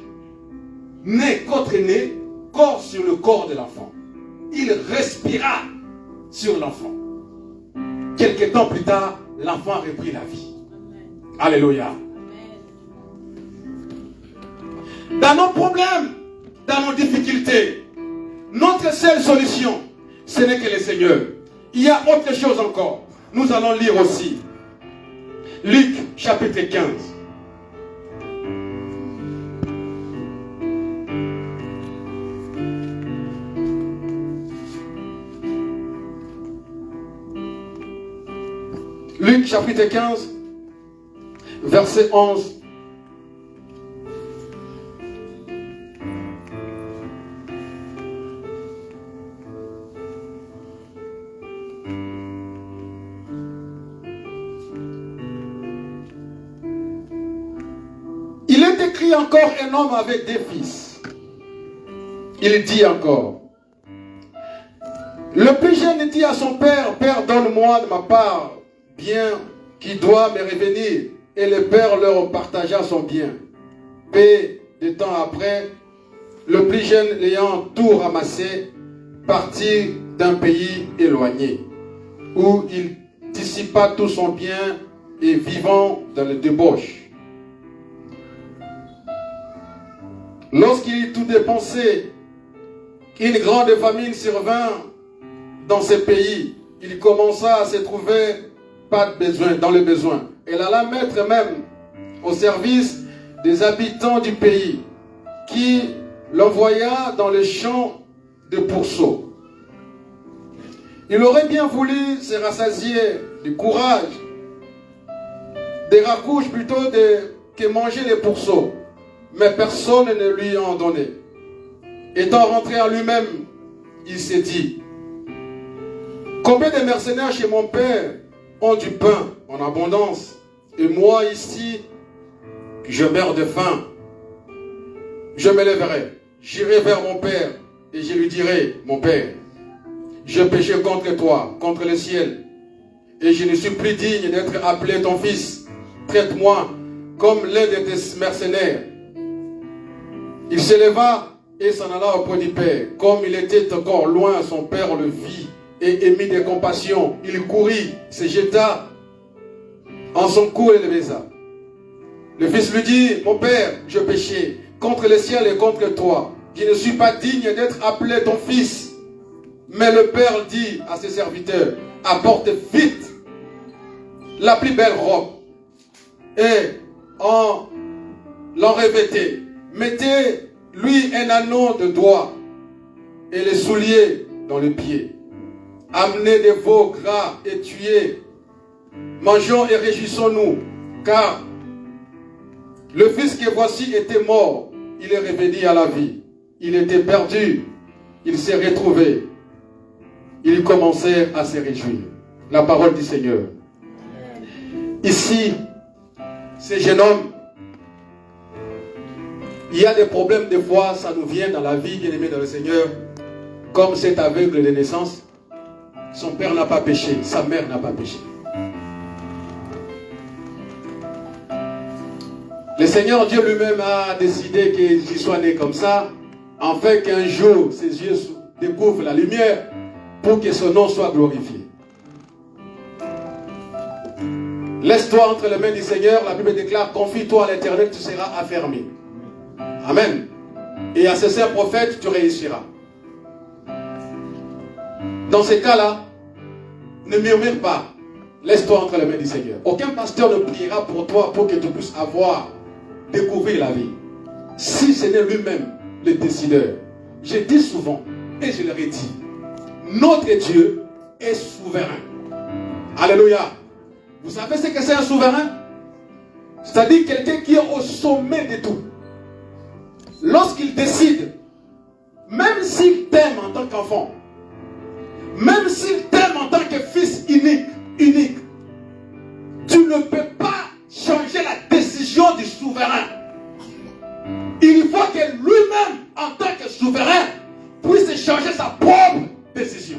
nez contre nez, corps sur le corps de l'enfant. Il respira sur l'enfant. Quelques temps plus tard, l'enfant a repris la vie. Amen. Alléluia. Amen. Dans nos problèmes, dans nos difficultés, notre seule solution, ce n'est que le Seigneur. Il y a autre chose encore. Nous allons lire aussi. Luc chapitre 15. Luc chapitre 15, verset 11. Il est écrit encore un homme avec des fils. Il dit encore, le plus jeune dit à son père, Père, donne-moi de ma part bien qui doit me revenir. Et le père leur partagea son bien. Peu de temps après, le plus jeune l'ayant tout ramassé, partit d'un pays éloigné, où il dissipa tout son bien et vivant dans le débauche. Lorsqu'il eut tout dépensé, une grande famine survint dans ce pays. Il commença à se trouver pas de besoin, dans le besoin. Elle alla mettre même au service des habitants du pays, qui l'envoya dans les champs de pourceaux. Il aurait bien voulu se rassasier du courage, des racouches plutôt que manger les pourceaux, mais personne ne lui en donnait. Étant rentré à lui-même, il s'est dit, combien de mercenaires chez mon père ont du pain en abondance, et moi ici, je meurs de faim. Je me lèverai, j'irai vers mon père, et je lui dirai, mon père, je péché contre toi, contre le ciel, et je ne suis plus digne d'être appelé ton fils. Traite-moi comme l'un de tes mercenaires. Il se leva et s'en alla auprès du père. Comme il était encore loin, son père le vit et émit de compassion. Il courut, se jeta en son cou et le baisa. Le fils lui dit, mon père, je péchais contre le ciel et contre toi. Je ne suis pas digne d'être appelé ton fils. Mais le père dit à ses serviteurs, apporte vite la plus belle robe et en l'en revêtez. Mettez-lui un anneau de doigts et les souliers dans les pieds. Amenez des veaux gras et tués. Mangeons et réjouissons-nous, car le fils que voici était mort, il est revenu à la vie. Il était perdu, il s'est retrouvé. Ils commencèrent à se réjouir. La parole du Seigneur. Ici, ce jeune homme, il y a des problèmes, des fois, ça nous vient dans la vie, bien aimé dans le Seigneur, comme cet aveugle de naissance. Son père n'a pas péché, sa mère n'a pas péché. Le Seigneur Dieu lui-même a décidé qu'il soit né comme ça, afin qu'un jour ses yeux découvrent la lumière pour que son nom soit glorifié. Laisse-toi entre les mains du Seigneur. La Bible déclare, confie-toi à l'Éternel, tu seras affermi. Amen. Et à ce saint prophète, tu réussiras. Dans ces cas-là, ne murmure pas. Laisse-toi entre les mains du Seigneur. Aucun pasteur ne priera pour toi pour que tu puisses découvrir la vie. Si ce n'est lui-même le décideur. Je dis souvent, et je le redis, notre Dieu est souverain. Alléluia. Vous savez ce que c'est un souverain? C'est-à-dire quelqu'un qui est au sommet de tout. Lorsqu'il décide, même s'il t'aime en tant qu'enfant, même s'il t'aime en tant que fils unique, tu ne peux pas changer la décision du souverain. Il faut que lui-même, en tant que souverain, puisse changer sa propre décision.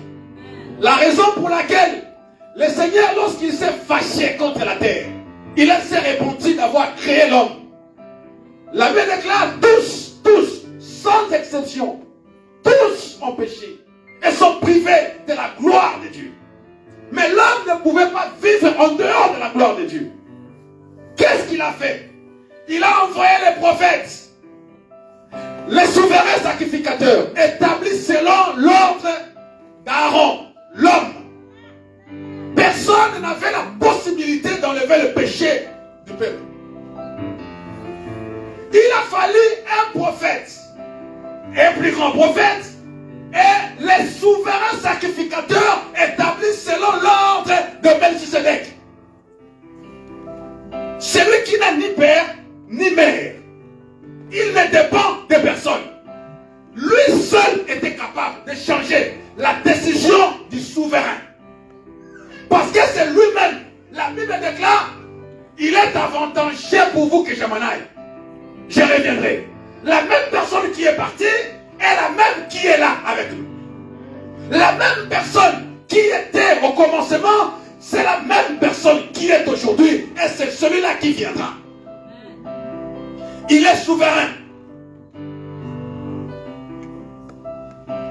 La raison pour laquelle le Seigneur, lorsqu'il s'est fâché contre la terre, il s'est repenti d'avoir créé l'homme. La Bible déclare tous, sans exception, tous ont péché et sont privés de la gloire de Dieu. Mais l'homme ne pouvait pas vivre en dehors de la gloire de Dieu. Qu'est-ce qu'il a fait? Il a envoyé les prophètes, les souverains sacrificateurs, établis selon l'ordre d'Aaron, l'homme. Personne n'avait la possibilité d'enlever le péché du peuple. Il a fallu un prophète, un plus grand prophète, et les souverains sacrificateurs établis selon l'ordre de Melchisedec. Celui qui n'a ni père ni mère, il ne dépend de personne. Lui seul était capable de changer la décision du souverain. Parce que c'est lui-même. La Bible déclare, il est avantageux pour vous que je m'en aille. Je reviendrai. La même personne qui est partie est la même qui est là avec nous. La même personne qui était au commencement, c'est la même personne qui est aujourd'hui et c'est celui-là qui viendra. Il est souverain.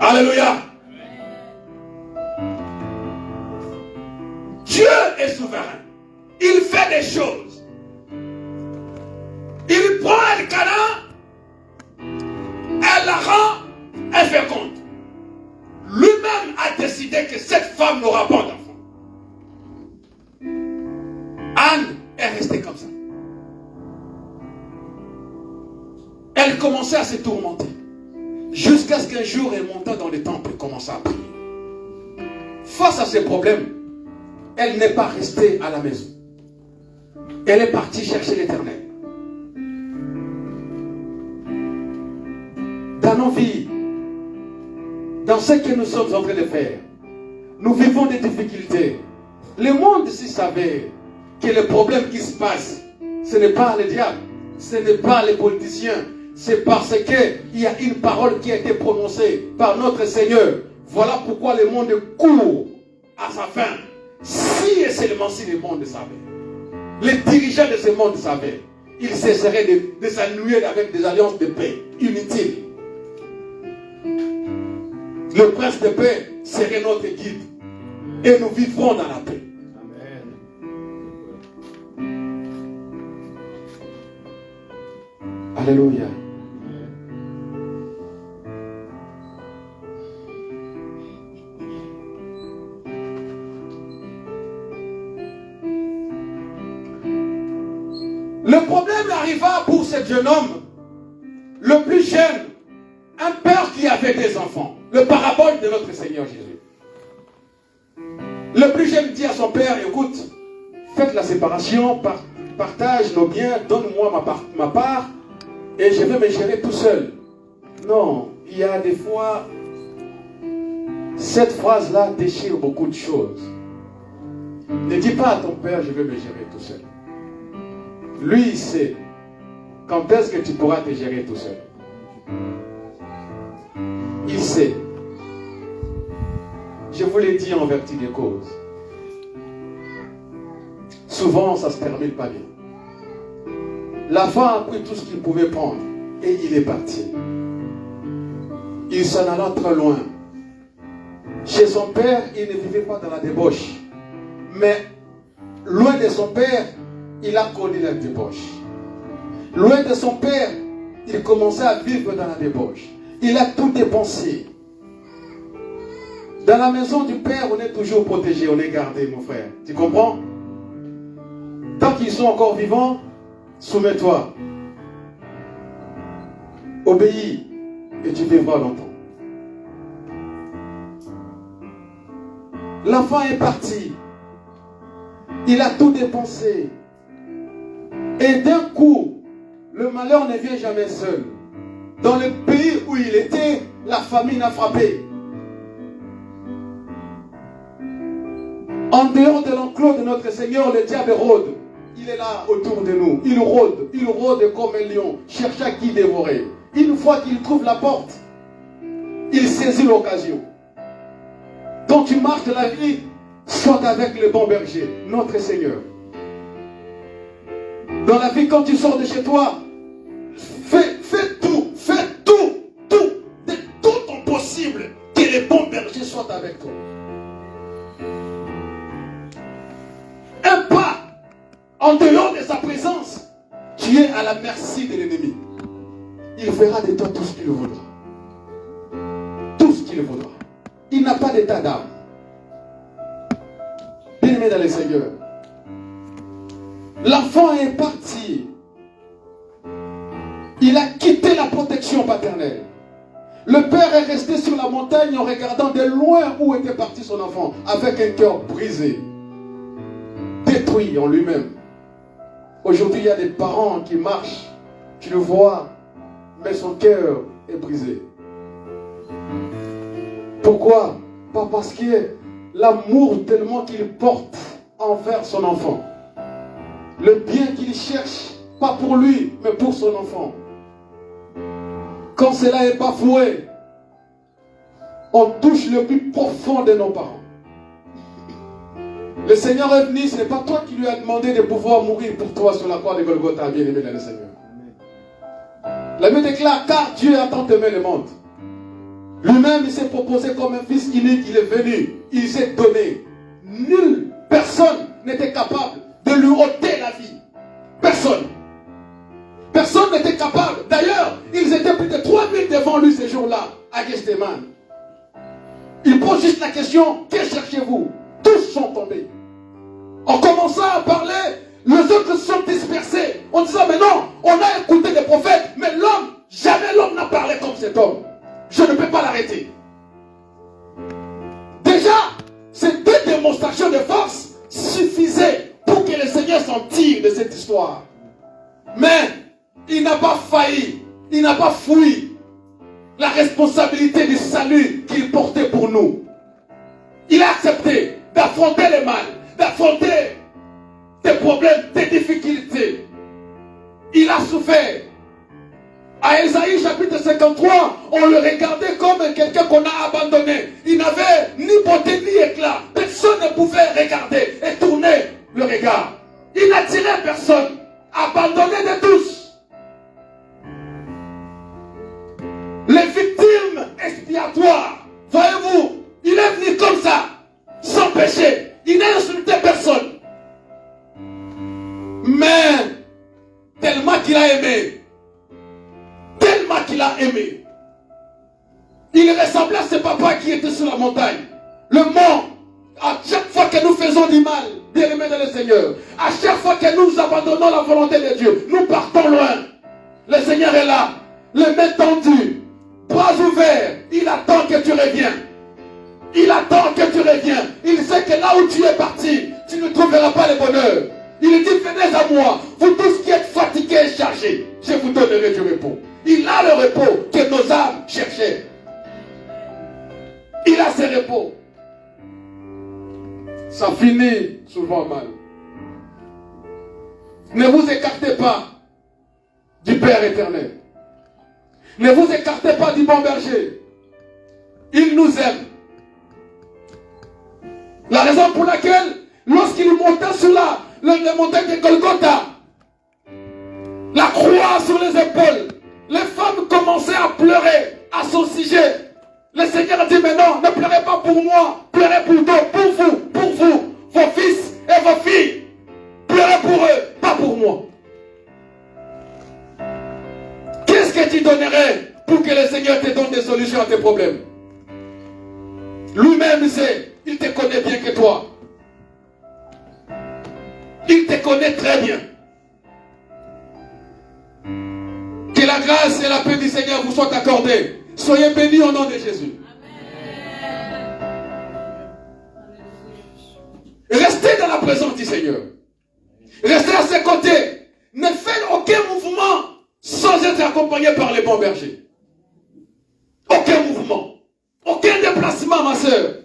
Alléluia. Dieu est souverain. Il fait des choses. Il prend Elkana, elle la rend inféconde. Lui-même a décidé que cette femme n'aura pas d'enfant. Anne est restée comme ça. Elle commençait à se tourmenter. Jusqu'à ce qu'un jour, elle monta dans le temple et commença à prier. Face à ces problèmes, elle n'est pas restée à la maison. Elle est partie chercher l'Éternel. Dans nos vies, dans ce que nous sommes en train de faire, nous vivons des difficultés. Le monde, s'il savait que les problèmes qui se passent, ce n'est pas le diable, ce n'est pas les politiciens, c'est parce qu'il y a une parole qui a été prononcée par notre Seigneur. Voilà pourquoi le monde court à sa fin. Si et seulement si le monde savait, les dirigeants de ce monde savaient, ils cesseraient de s'ennuyer avec des alliances de paix inutiles. Le prince de paix serait notre guide et nous vivrons dans la paix. Amen. Alléluia. Le problème arriva pour ce jeune homme, le plus jeune, un père qui avait des enfants. Le parabole de notre Seigneur Jésus. Le plus jeune dit à son père, écoute, faites la séparation, partage nos biens, donne-moi ma part, et je vais me gérer tout seul. Non, il y a des fois, cette phrase-là déchire beaucoup de choses. Ne dis pas à ton père, je vais me gérer tout seul. Lui, il sait quand est-ce que tu pourras te gérer tout seul. Il sait. Je vous l'ai dit en vertu des causes. Souvent, ça ne se termine pas bien. L'enfant a pris tout ce qu'il pouvait prendre et il est parti. Il s'en alla très loin. Chez son père, il ne vivait pas dans la débauche. Mais loin de son père, il a connu la débauche. Loin de son père, il commençait à vivre dans la débauche. Il a tout dépensé. Dans la maison du père, on est toujours protégé, on est gardé, mon frère. Tu comprends? Tant qu'ils sont encore vivants, soumets-toi. Obéis et tu vivras longtemps. L'enfant est parti. Il a tout dépensé. Et d'un coup, le malheur ne vient jamais seul. Dans le pays où il était, la famine a frappé. En dehors de l'enclos de notre Seigneur, le diable rôde. Il est là autour de nous. Il rôde comme un lion, cherche à qui dévorer. Une fois qu'il trouve la porte, il saisit l'occasion. Quand tu marches de la vie, sois avec le bon berger, notre Seigneur. Dans la vie, quand tu sors de chez toi, fais de tout ton possible, que le bon berger soit avec toi. Un pas en dehors de sa présence, tu es à la merci de l'ennemi. Il fera de toi tout ce qu'il voudra. Tout ce qu'il voudra. Il n'a pas d'état d'âme. Bien-aimé dans le Seigneur, l'enfant est parti. Il a quitté la protection paternelle. Le père est resté sur la montagne en regardant de loin où était parti son enfant, avec un cœur brisé, détruit en lui-même. Aujourd'hui, il y a des parents qui marchent, tu le vois, mais son cœur est brisé. Pourquoi? Pas parce que l'amour tellement qu'il porte envers son enfant. Le bien qu'il cherche, pas pour lui, mais pour son enfant. Quand cela est bafoué, on touche le plus profond de nos parents. Le Seigneur est venu, ce n'est pas toi qui lui as demandé de pouvoir mourir pour toi sur la croix de Golgotha, bien-aimé dans le Seigneur. La Bible déclare, car Dieu a tant aimé le monde. Lui-même, il s'est proposé comme un fils unique, il est venu, il s'est donné. Nulle personne n'était capable de lui ôter la vie. Personne. Personne n'était capable. D'ailleurs, ils étaient plus de 3000 devant lui ce jour-là, à Gethsémane. Il pose juste la question, que cherchez-vous? Tous sont tombés. En commençant à parler, les autres sont dispersés. En disant, mais non, on a écouté des prophètes, mais l'homme, jamais l'homme n'a parlé comme cet homme. Je ne peux pas l'arrêter. Déjà, ces deux démonstrations de force suffisaient pour que le Seigneur s'en tire de cette histoire. Mais il n'a pas failli, il n'a pas fui la responsabilité du salut qu'il portait pour nous. Il a accepté d'affronter le mal, d'affronter des problèmes, des difficultés. Il a souffert. À Ésaïe chapitre 53, on le regardait comme quelqu'un qu'on a abandonné. Il n'avait ni beauté ni éclat. Personne ne pouvait regarder et tourner le regard. Il n'attirait personne. Abandonné de tous. Les victimes expiatoires. Voyez-vous, il est venu comme ça, sans péché. Il n'a insulté personne. Mais, tellement qu'il a aimé. Tellement qu'il a aimé. Il ressemblait à ce papa qui était sur la montagne. Le mont, à chaque fois que nous faisons du mal, bien-aimés dans le Seigneur, à chaque fois que nous abandonnons la volonté de Dieu, nous partons loin. Le Seigneur est là, les mains tendues, bras ouverts, il attend que tu reviennes. Il attend que tu reviennes. Il sait que là où tu es parti, tu ne trouveras pas le bonheur. Il dit, venez à moi, vous tous qui êtes fatigués et chargés, je vous donnerai du repos. Il a le repos que nos âmes cherchaient. Il a ce repos. Ça finit souvent mal. Ne vous écartez pas du Père éternel. Ne vous écartez pas du bon berger. Il nous aime. La raison pour laquelle, lorsqu'il montait sur les montagnes de Golgotha, la croix sur les épaules, les femmes commençaient à pleurer à son sujet. Le Seigneur a dit, mais non, ne pleurez pas pour moi, pleurez pour vous, vos fils et vos filles. solution à tes problèmes. Lui-même sait, il te connaît bien que toi. Il te connaît très bien. Que la grâce et la paix du Seigneur vous soient accordées. Soyez bénis au nom de Jésus. Restez dans la présence du Seigneur. Restez à ses côtés. Ne faites aucun mouvement sans être accompagné par les bons bergers. Aucun mouvement. Aucun déplacement, ma soeur.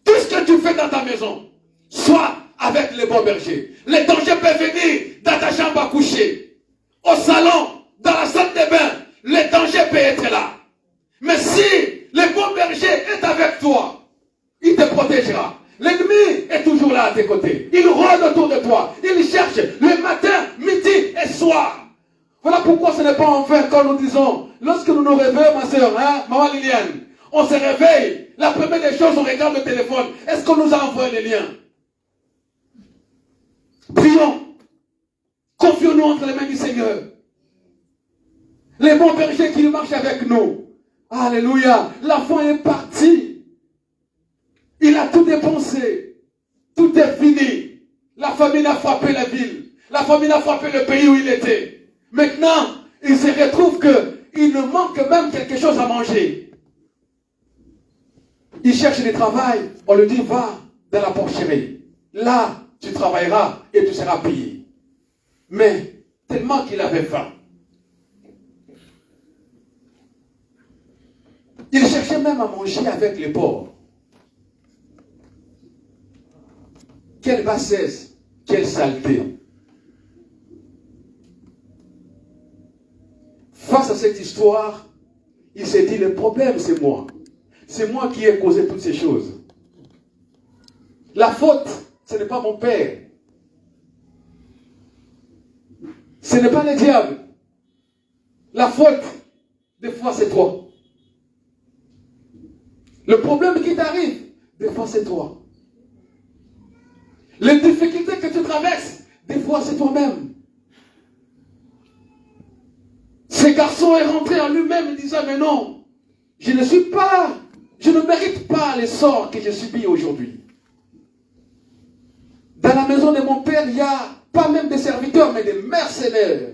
Tout ce que tu fais dans ta maison, sois avec les bons bergers. Les dangers peuvent venir dans ta chambre à coucher, au salon, dans la salle de bain. Les dangers peuvent être là. Mais si le bon berger est avec toi, il te protégera. L'ennemi est toujours là à tes côtés. Il rôde autour de toi. Il cherche le matin, midi et soir. Voilà pourquoi ce n'est pas en vain quand nous disons, lorsque nous nous réveillons, ma soeur, maman Liliane, on se réveille. La première des choses, on regarde le téléphone. Est-ce qu'on nous a envoyé les liens? Prions. Confions-nous entre les mains du Seigneur. Les bons bergers qui marchent avec nous. Alléluia. L'enfant est parti. Il a tout dépensé. Tout est fini. La famine a frappé la ville. La famine a frappé le pays où il était. Maintenant, il se retrouve qu'il ne manque même quelque chose à manger. Il cherche du travail. On lui dit, va dans la porcherie. Là, tu travailleras et tu seras payé. Mais tellement qu'il avait faim. Il cherchait même à manger avec les pauvres. Quelle bassesse, quelle saleté. Face à cette histoire, il s'est dit, le problème c'est moi. C'est moi qui ai causé toutes ces choses. La faute, ce n'est pas mon père. Ce n'est pas le diable. La faute, des fois c'est toi. Le problème qui t'arrive, des fois c'est toi. Les difficultés que tu traverses, des fois c'est toi-même. Ce garçon est rentré en lui-même disant, mais non, je ne mérite pas les sorts que j'ai subis aujourd'hui. Dans la maison de mon père, il n'y a pas même des serviteurs, mais des mercenaires.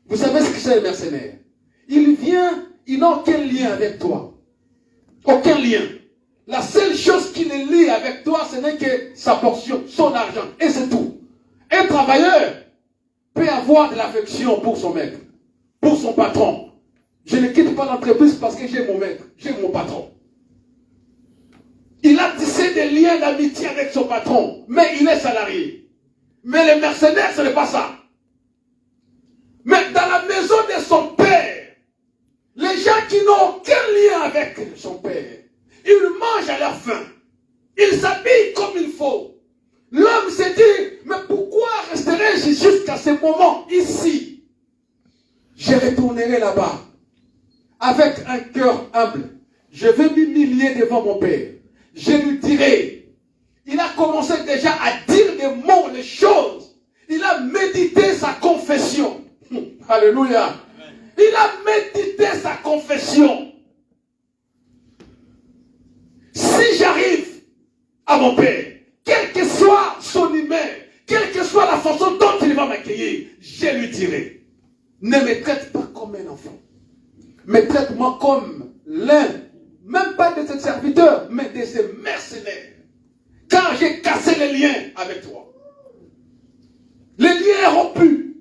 Vous savez ce que c'est les mercenaires? Il vient, il n'a aucun lien avec toi. Aucun lien. La seule chose qui le lie avec toi, ce n'est que sa portion, son argent. Et c'est tout. Un travailleur peut avoir de l'affection pour son maître, pour son patron. Je ne quitte pas l'entreprise parce que j'ai mon maître, j'ai mon patron. Il a tissé des liens d'amitié avec son patron, mais il est salarié. Mais les mercenaires, ce n'est pas ça. Mais dans la maison de son père, les gens qui n'ont aucun lien avec son père, ils mangent à leur faim. Ils s'habillent comme il faut. L'homme s'est dit, mais pourquoi resterai-je jusqu'à ce moment ici? Je retournerai là-bas avec un cœur humble. Je vais m'humilier devant mon père. Je lui dirai. Il a commencé déjà à dire des mots, les choses. Il a médité sa confession. Alléluia. Amen. Il a médité sa confession. Si j'arrive à mon père, quelle que soit son humeur, quelle que soit la façon dont il va m'accueillir, je lui dirai, ne me traite pas comme un enfant, mais traite-moi comme l'un, même pas de ses serviteurs, mais de ses mercenaires. Car j'ai cassé les liens avec toi. Les liens rompus.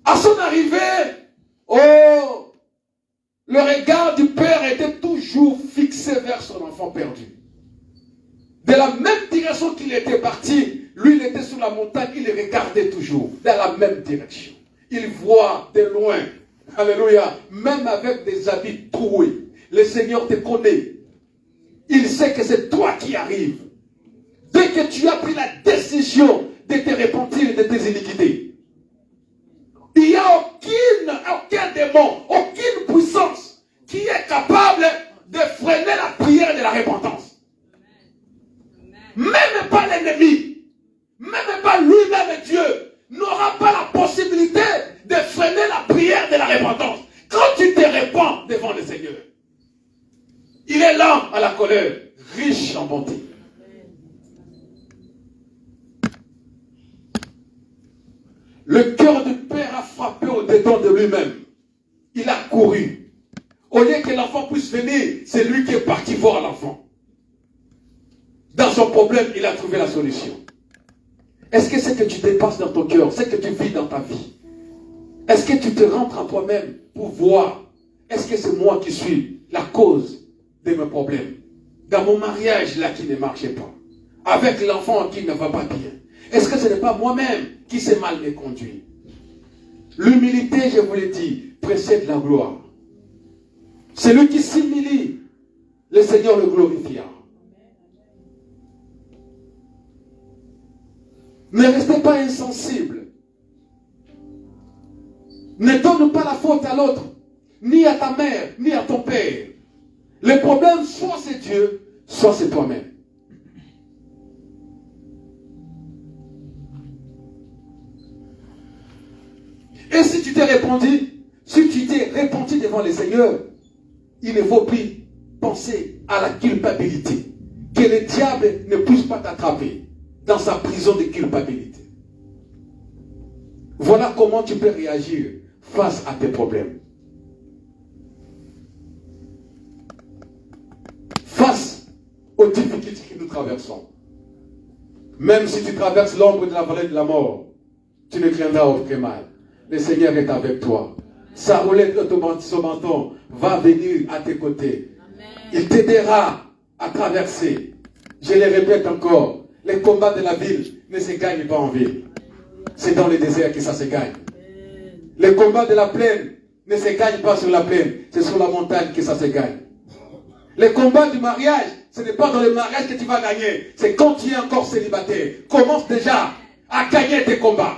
À son arrivée, le regard du père était toujours fixé vers son enfant perdu. De la même direction qu'il était parti, lui il était sur la montagne, il le regardait toujours dans la même direction. Il voit de loin, alléluia, même avec des habits troués, le Seigneur te connaît. Il sait que c'est toi qui arrives. Dès que tu as pris la décision de te repentir de tes iniquités, il n'y a aucun démon, aucune puissance qui est capable de freiner la prière de la repentance. Même pas l'ennemi, même pas lui-même Dieu, n'aura pas la possibilité de freiner la prière de la repentance. Quand tu te la colère, riche en bonté. Le cœur du père a frappé au-dedans de lui-même. Il a couru. Au lieu que l'enfant puisse venir, c'est lui qui est parti voir l'enfant. Dans son problème, il a trouvé la solution. Est-ce que c'est que tu dépasses dans ton cœur, c'est que tu vis dans ta vie? Est-ce que tu te rentres en toi-même pour voir, est-ce que c'est moi qui suis la cause de mes problèmes? Dans mon mariage là qui ne marchait pas, avec l'enfant qui ne va pas bien, est-ce que ce n'est pas moi-même qui s'est mal me conduit? L'humilité, je vous l'ai dit, précède la gloire. Celui qui s'humilie, le Seigneur le glorifiera. Ne restez pas insensible. Ne donne pas la faute à l'autre, ni à ta mère, ni à ton père. Le problème, soit c'est Dieu, soit c'est toi-même. Et si tu t'es répandu, si tu t'es repenti devant le Seigneur, il ne faut plus penser à la culpabilité. Que le diable ne puisse pas t'attraper dans sa prison de culpabilité. Voilà comment tu peux réagir face à tes problèmes. Face aux difficultés que nous traversons. Même si tu traverses l'ombre de la vallée de la mort, tu ne craindras aucun mal. Le Seigneur est avec toi. Sa roulette de son menton va venir à tes côtés. Il t'aidera à traverser. Je le répète encore, les combats de la ville ne se gagnent pas en ville. C'est dans le désert que ça se gagne. Les combats de la plaine ne se gagnent pas sur la plaine, c'est sur la montagne que ça se gagne. Les combats du mariage, ce n'est pas dans le mariage que tu vas gagner, c'est quand tu es encore célibataire. Commence déjà à gagner tes combats.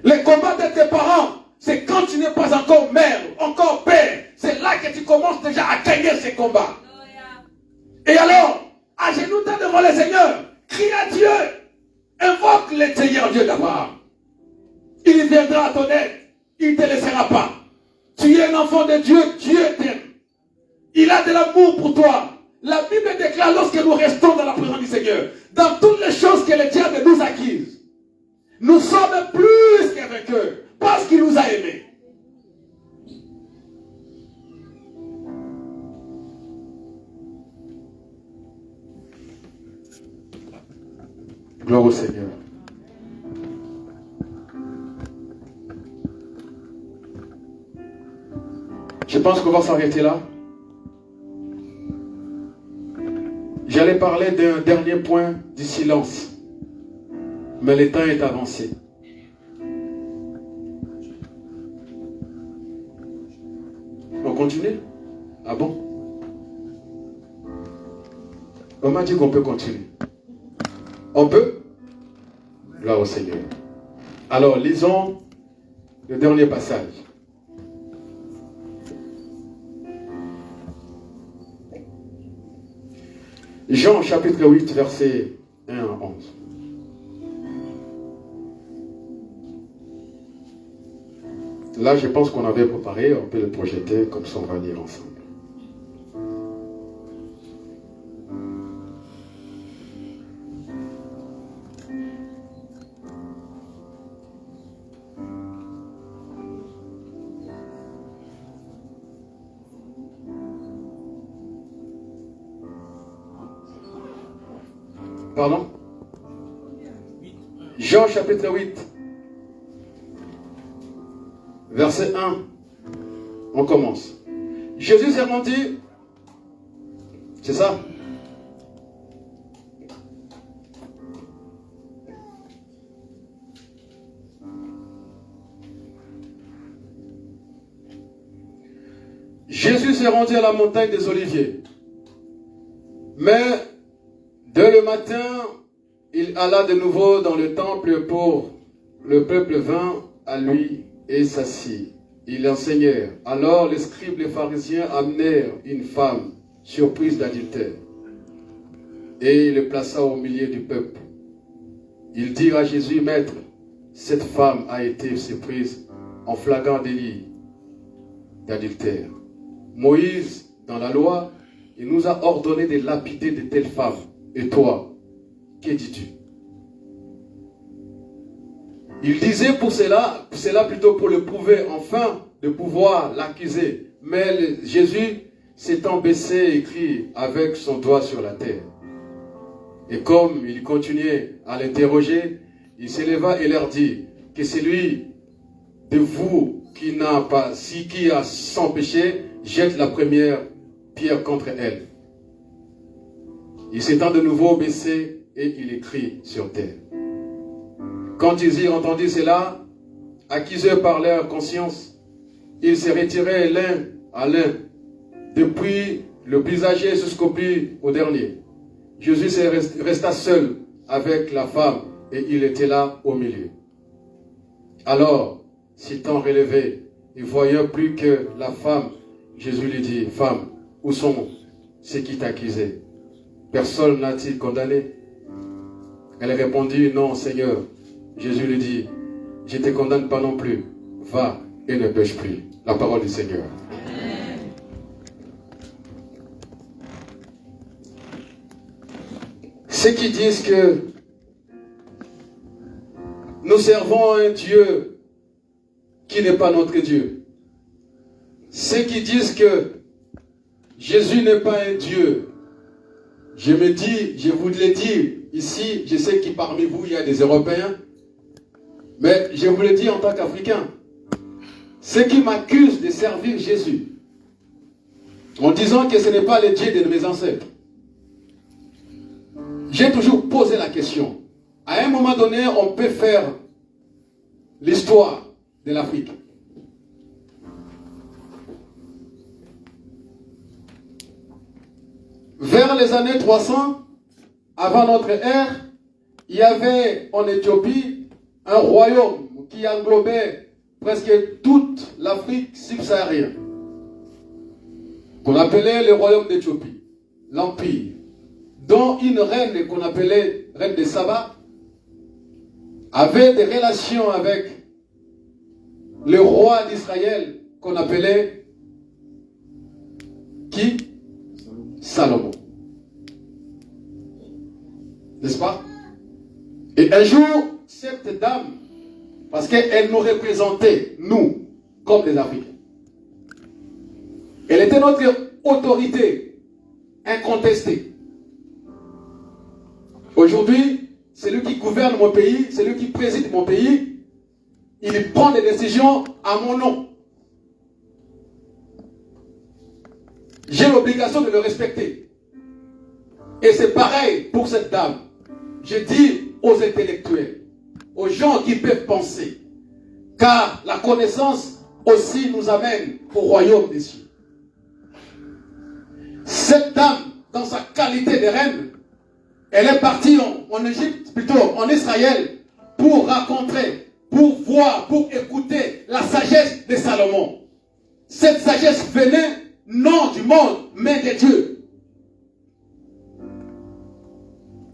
Les combats de tes parents, c'est quand tu n'es pas encore mère, encore père. C'est là que tu commences déjà à gagner ces combats. Et alors, à genoux devant le Seigneur, crie à Dieu, invoque le Seigneur Dieu d'Abraham. Il viendra à ton aide, il ne te laissera pas. Tu es un enfant de Dieu, Dieu t'aime. Il a de l'amour pour toi. La Bible déclare lorsque nous restons dans la présence du Seigneur, dans toutes les choses que le diable nous acquise, nous sommes plus qu'avec eux, parce qu'il nous a aimés. Gloire au Seigneur. Je pense qu'on va s'arrêter là. J'allais parler d'un dernier point du silence. Mais le temps est avancé. On continue? Ah bon? On m'a dit qu'on peut continuer. On peut? Gloire au Seigneur. Alors, lisons le dernier passage. Jean chapitre 8, versets 1 à 11. Là, je pense qu'on avait préparé, on peut le projeter, comme ça on va lire ensemble. Pardon? Jean chapitre 8, verset 1. On commence. Jésus s'est rendu. C'est ça? Jésus s'est rendu à la montagne des Oliviers. Mais dès le matin, il alla de nouveau dans le temple pour le peuple vint à lui et s'assit. Ils enseignèrent. Alors les scribes, les pharisiens amenèrent une femme surprise d'adultère et il le plaça au milieu du peuple. Ils dirent à Jésus, Maître, cette femme a été surprise en flagrant délit d'adultère. Moïse, dans la loi, il nous a ordonné de lapider de telles femmes. Et toi, que dis-tu? Il disait pour cela plutôt pour le prouver, enfin, de pouvoir l'accuser. Mais Jésus s'étant baissé et écrit avec son doigt sur la terre. Et comme il continuait à l'interroger, il s'éleva et leur dit que celui de vous qui a sans péché, jette la première pierre contre elle. Il s'étant de nouveau baissé et il écrit sur terre. Quand ils eurent entendu cela, accusés par leur conscience, ils se retiraient l'un à l'un, depuis le plus âgé jusqu'au plus au dernier. Jésus resta seul avec la femme et il était là au milieu. Alors, s'étant relevé, il voyait plus que la femme, Jésus lui dit, « Femme, où sont ceux qui t'accusaient? Personne n'a-t-il condamné ?» Elle répondit, « Non, Seigneur. » Jésus lui dit, « Je ne te condamne pas non plus. Va et ne pêche plus. » La parole du Seigneur. Ceux qui disent que nous servons un Dieu qui n'est pas notre Dieu. Ceux qui disent que Jésus n'est pas un Dieu. Je vous l'ai dit, ici, je sais que parmi vous, il y a des Européens, mais je vous le dis en tant qu'Africain, ceux qui m'accusent de servir Jésus, en disant que ce n'est pas le Dieu de mes ancêtres, j'ai toujours posé la question. À un moment donné, on peut faire l'histoire de l'Afrique. Vers les années 300, avant notre ère, il y avait en Éthiopie un royaume qui englobait presque toute l'Afrique subsaharienne, qu'on appelait le royaume d'Éthiopie, l'Empire, dont une reine qu'on appelait reine de Saba avait des relations avec le roi d'Israël qu'on appelait qui? Salomon. N'est-ce pas? Et un jour, cette dame, parce qu'elle nous représentait, nous, comme des Africains, elle était notre autorité incontestée. Aujourd'hui, c'est lui qui gouverne mon pays, c'est lui qui préside mon pays, il prend des décisions à mon nom. J'ai l'obligation de le respecter. Et c'est pareil pour cette dame. Je dis aux intellectuels, aux gens qui peuvent penser, car la connaissance aussi nous amène au royaume des cieux. Cette dame, dans sa qualité de reine, elle est partie en Égypte, plutôt en Israël, pour rencontrer, pour voir, pour écouter la sagesse de Salomon. Cette sagesse venait non du monde, mais de Dieu.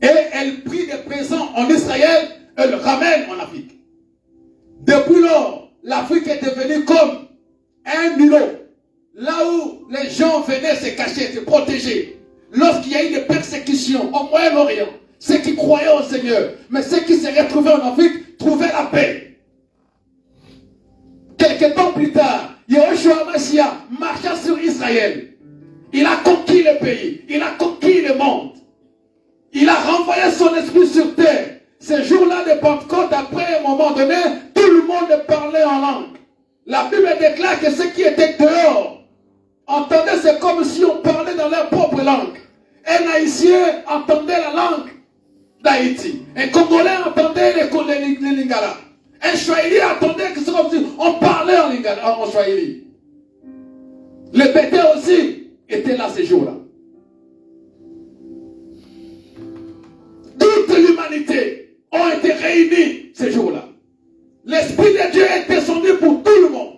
Et elle prit des présents en Israël, elle le ramène en Afrique. Depuis lors, l'Afrique est devenue comme un îlot, là où les gens venaient se cacher, se protéger. Lorsqu'il y a eu des persécutions au Moyen-Orient, ceux qui croyaient au Seigneur, mais ceux qui se retrouvaient en Afrique, trouvaient la paix. Quelques temps plus tard, Yahushua Mashiach marcha sur Israël. Il a conquis le pays, il a conquis le monde. Il a renvoyé son esprit sur terre. Ces jours-là de Pentecôte, après un moment donné, tout le monde parlait en langue. La Bible déclare que ceux qui étaient dehors entendaient, c'est comme si on parlait dans leur propre langue. Un Haïtien entendait la langue d'Haïti. Un Congolais entendait les Lingala. Un Swahili entendait que c'est comme si on parlait en Lingala, en Swahili. Les Bétés aussi étaient là ces jours-là. Toute l'humanité a été réunie ces jours-là. L'Esprit de Dieu est descendu pour tout le monde.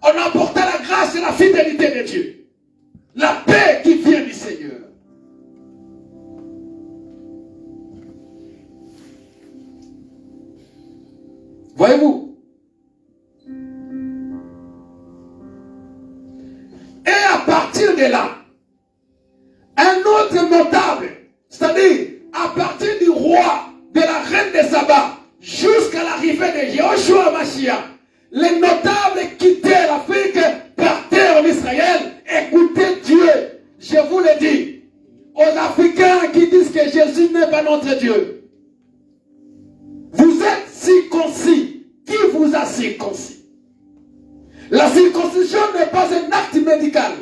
On a apporté la grâce et la fidélité de Dieu. La paix qui vient du Seigneur. Voyez-vous? Et à partir de là, Hamashia, les notables quittaient l'Afrique, partaient en Israël, écoutez Dieu. Je vous le dis, aux Africains qui disent que Jésus n'est pas notre Dieu, vous êtes circoncis. Qui vous a circoncis? La circoncision n'est pas un acte médical.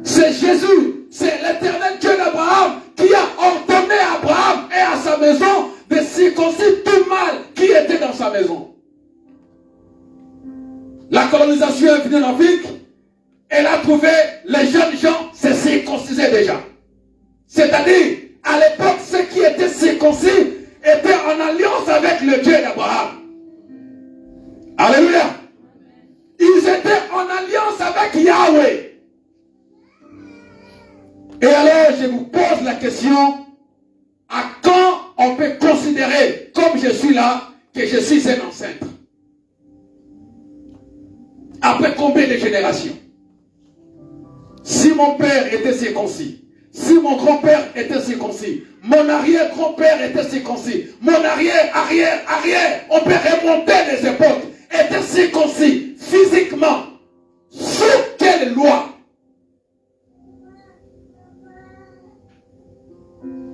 C'est Jésus, c'est l'éternel Dieu d'Abraham qui a ordonné à Abraham et à sa maison de circoncire tout mal qui était dans sa maison. La colonisation est venue en Afrique. Elle a trouvé les jeunes gens se circoncisaient déjà. C'est-à-dire, à l'époque, ceux qui étaient circoncis étaient en alliance avec le Dieu d'Abraham. Alléluia. Ils étaient en alliance avec Yahweh. Et alors, je vous pose la question, à quand on peut considérer, comme je suis là, que je suis un ancêtre? Après combien de générations? Si mon père était circoncis, si mon grand-père était circoncis, mon arrière-grand-père était circoncis, mon arrière, on peut remonter les époques, était circoncis physiquement. Sous quelle loi?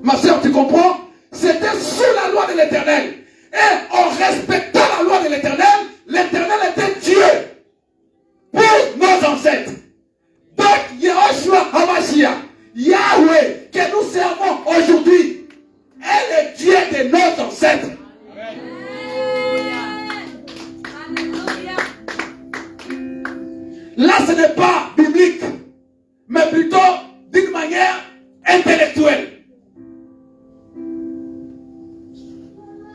Ma soeur, tu comprends? C'était sous la loi de l'Éternel. Et en respectant la loi de l'Éternel, l'Éternel était Dieu pour nos ancêtres. Donc, Yehoshua Hamashia, Yahweh, que nous servons aujourd'hui, est le Dieu de nos ancêtres. Là, ce n'est pas biblique, mais plutôt d'une manière intellectuelle.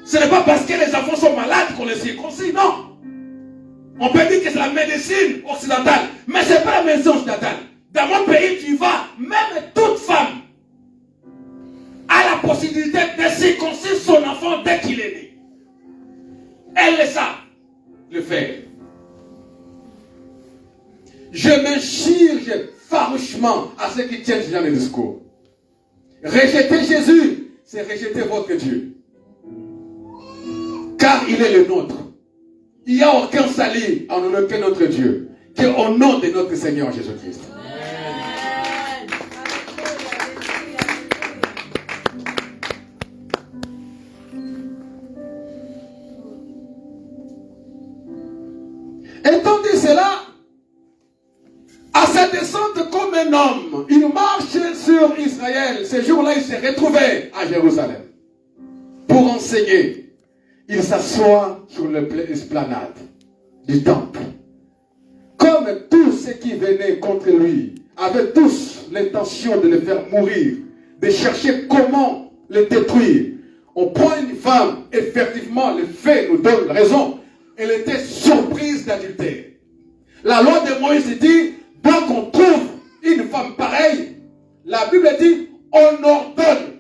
Ce n'est pas parce que les enfants sont malades qu'on les circoncis, non. On peut dire que c'est la médecine occidentale, mais ce n'est pas la médecine occidentale. Dans mon pays, tu vas, même toute femme a la possibilité de circoncire son enfant dès qu'il est né. Elle le sait le faire. Je m'insurge farouchement à ceux qui tiennent ce genre de discours. Rejeter Jésus, c'est rejeter votre Dieu. Car il est le nôtre. Il n'y a aucun salut en aucun autre Dieu qu'au nom de notre Seigneur Jésus-Christ. Étant dit cela, à sa descente comme un homme, il marche sur Israël. Ce jour-là, il s'est retrouvé à Jérusalem pour enseigner. Il s'assoit sur l'esplanade du temple. Comme tous ceux qui venaient contre lui avaient tous l'intention de le faire mourir, de chercher comment le détruire. On prend une femme, effectivement, le fait nous donne raison. Elle était surprise d'adultère. La loi de Moïse dit, donc on trouve une femme pareille, la Bible dit, on ordonne,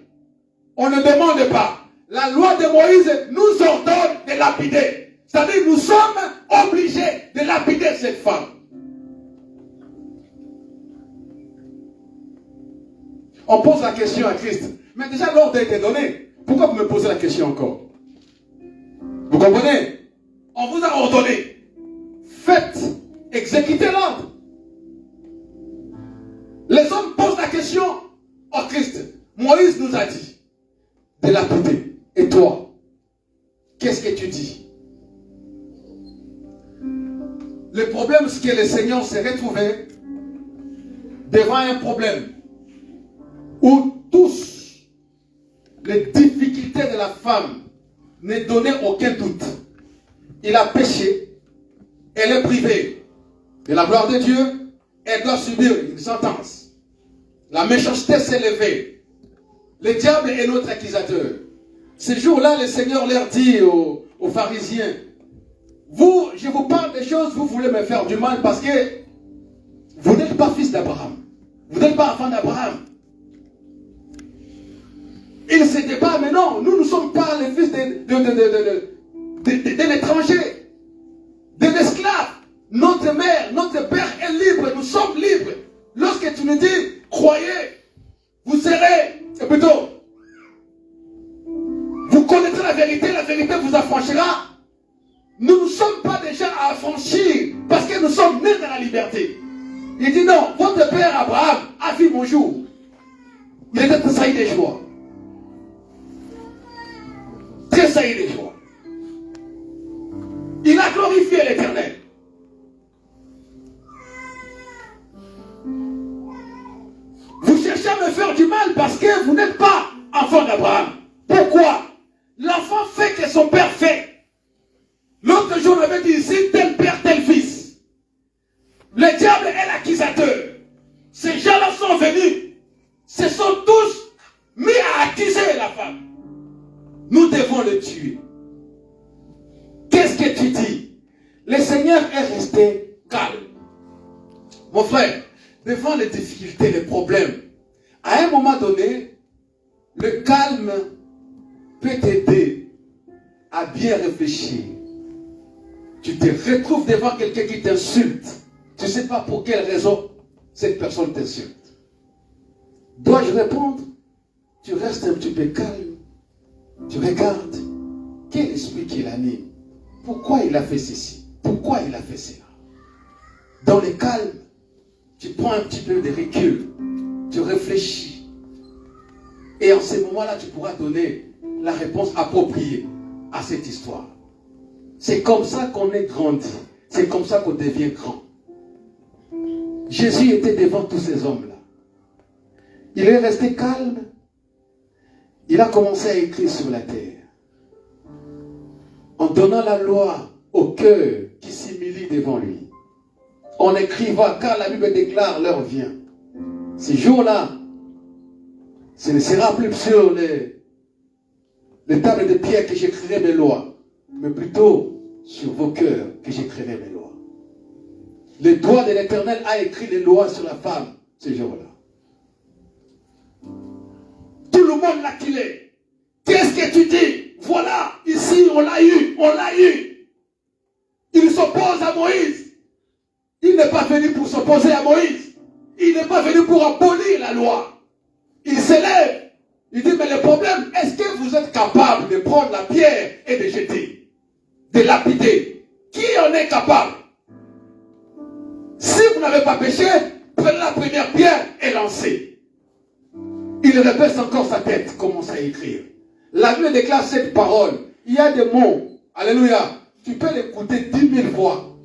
on ne demande pas. La loi de Moïse nous ordonne de lapider. C'est-à-dire nous sommes obligés de lapider cette femme. On pose la question à Christ. Mais déjà l'ordre a été donné. Pourquoi vous me posez la question encore? Vous comprenez? On vous a ordonné. Faites, exécutez l'ordre. Les hommes posent la question au Christ. Moïse nous a dit de lapider. Et toi, qu'est-ce que tu dis? Le problème, c'est que le Seigneur s'est retrouvé devant un problème où tous les difficultés de la femme ne donnaient aucun doute. Il a péché, elle est privée de la gloire de Dieu, elle doit subir une sentence. La méchanceté s'est levée. Le diable est notre accusateur. Ce jour-là, le Seigneur leur dit aux pharisiens, vous, je vous parle des choses, vous voulez me faire du mal parce que vous n'êtes pas fils d'Abraham. Vous n'êtes pas enfant d'Abraham. Il se débat, mais non, nous ne sommes pas les fils de l'étranger, de l'esclave. Notre mère, notre père est libre, nous sommes libres. Lorsque tu nous dis, croyez, vous serez, c'est plutôt, vous connaîtrez la vérité vous affranchira. nous ne sommes pas déjà à affranchir parce que nous sommes nés dans la liberté. Il dit non, votre père Abraham a vu mon jour. Il était tressailli de joie. Tressailli de joie. Il a glorifié l'Éternel. Vous cherchez à me faire du mal parce que vous n'êtes pas enfant d'Abraham. Pourquoi? L'enfant fait que son père fait. L'autre jour, on avait dit ici, tel père, tel fils. Le diable est l'accusateur. Ces gens-là sont venus. Se sont tous mis à accuser la femme. Nous devons le tuer. Qu'est-ce que tu dis? Le Seigneur est resté calme. Mon frère, devant les difficultés, les problèmes, à un moment donné, le calme peut t'aider à bien réfléchir. Tu te retrouves devant quelqu'un qui t'insulte. Tu ne sais pas pour quelle raison cette personne t'insulte. Dois-je répondre? Tu restes un petit peu calme. Tu regardes. Quel esprit qui l'anime? Pourquoi il a fait ceci? Pourquoi il a fait cela? Dans le calme, tu prends un petit peu de recul. Tu réfléchis. Et en ce moment-là, tu pourras donner la réponse appropriée à cette histoire. C'est comme ça qu'on est grandi. C'est comme ça qu'on devient grand. Jésus était devant tous ces hommes-là. Il est resté calme. Il a commencé à écrire sur la terre. En donnant la loi au cœur qui s'humilie devant lui. En écrivant, car la Bible déclare l'heure vient. Ces jours-là, ce ne sera plus sur les tables de pierre que j'écrirai mes lois, mais plutôt sur vos cœurs que j'écrirai mes lois. Le doigt de l'Éternel a écrit les lois sur la femme ce jour-là. Tout le monde l'a killé. Qu'est-ce que tu dis? Voilà, ici on l'a eu, on l'a eu. Il s'oppose à Moïse. Il n'est pas venu pour s'opposer à Moïse. Il n'est pas venu pour abolir la loi. Il s'élève. Il dit, mais le problème, est-ce que vous êtes capable de prendre la pierre et de jeter? De lapider? Qui en est capable? Si vous n'avez pas péché, prenez la première pierre et lancez. Il rebaisse encore sa tête, commence à écrire. La Bible déclare cette parole. Il y a des mots, alléluia, tu peux l'écouter 10 000 fois.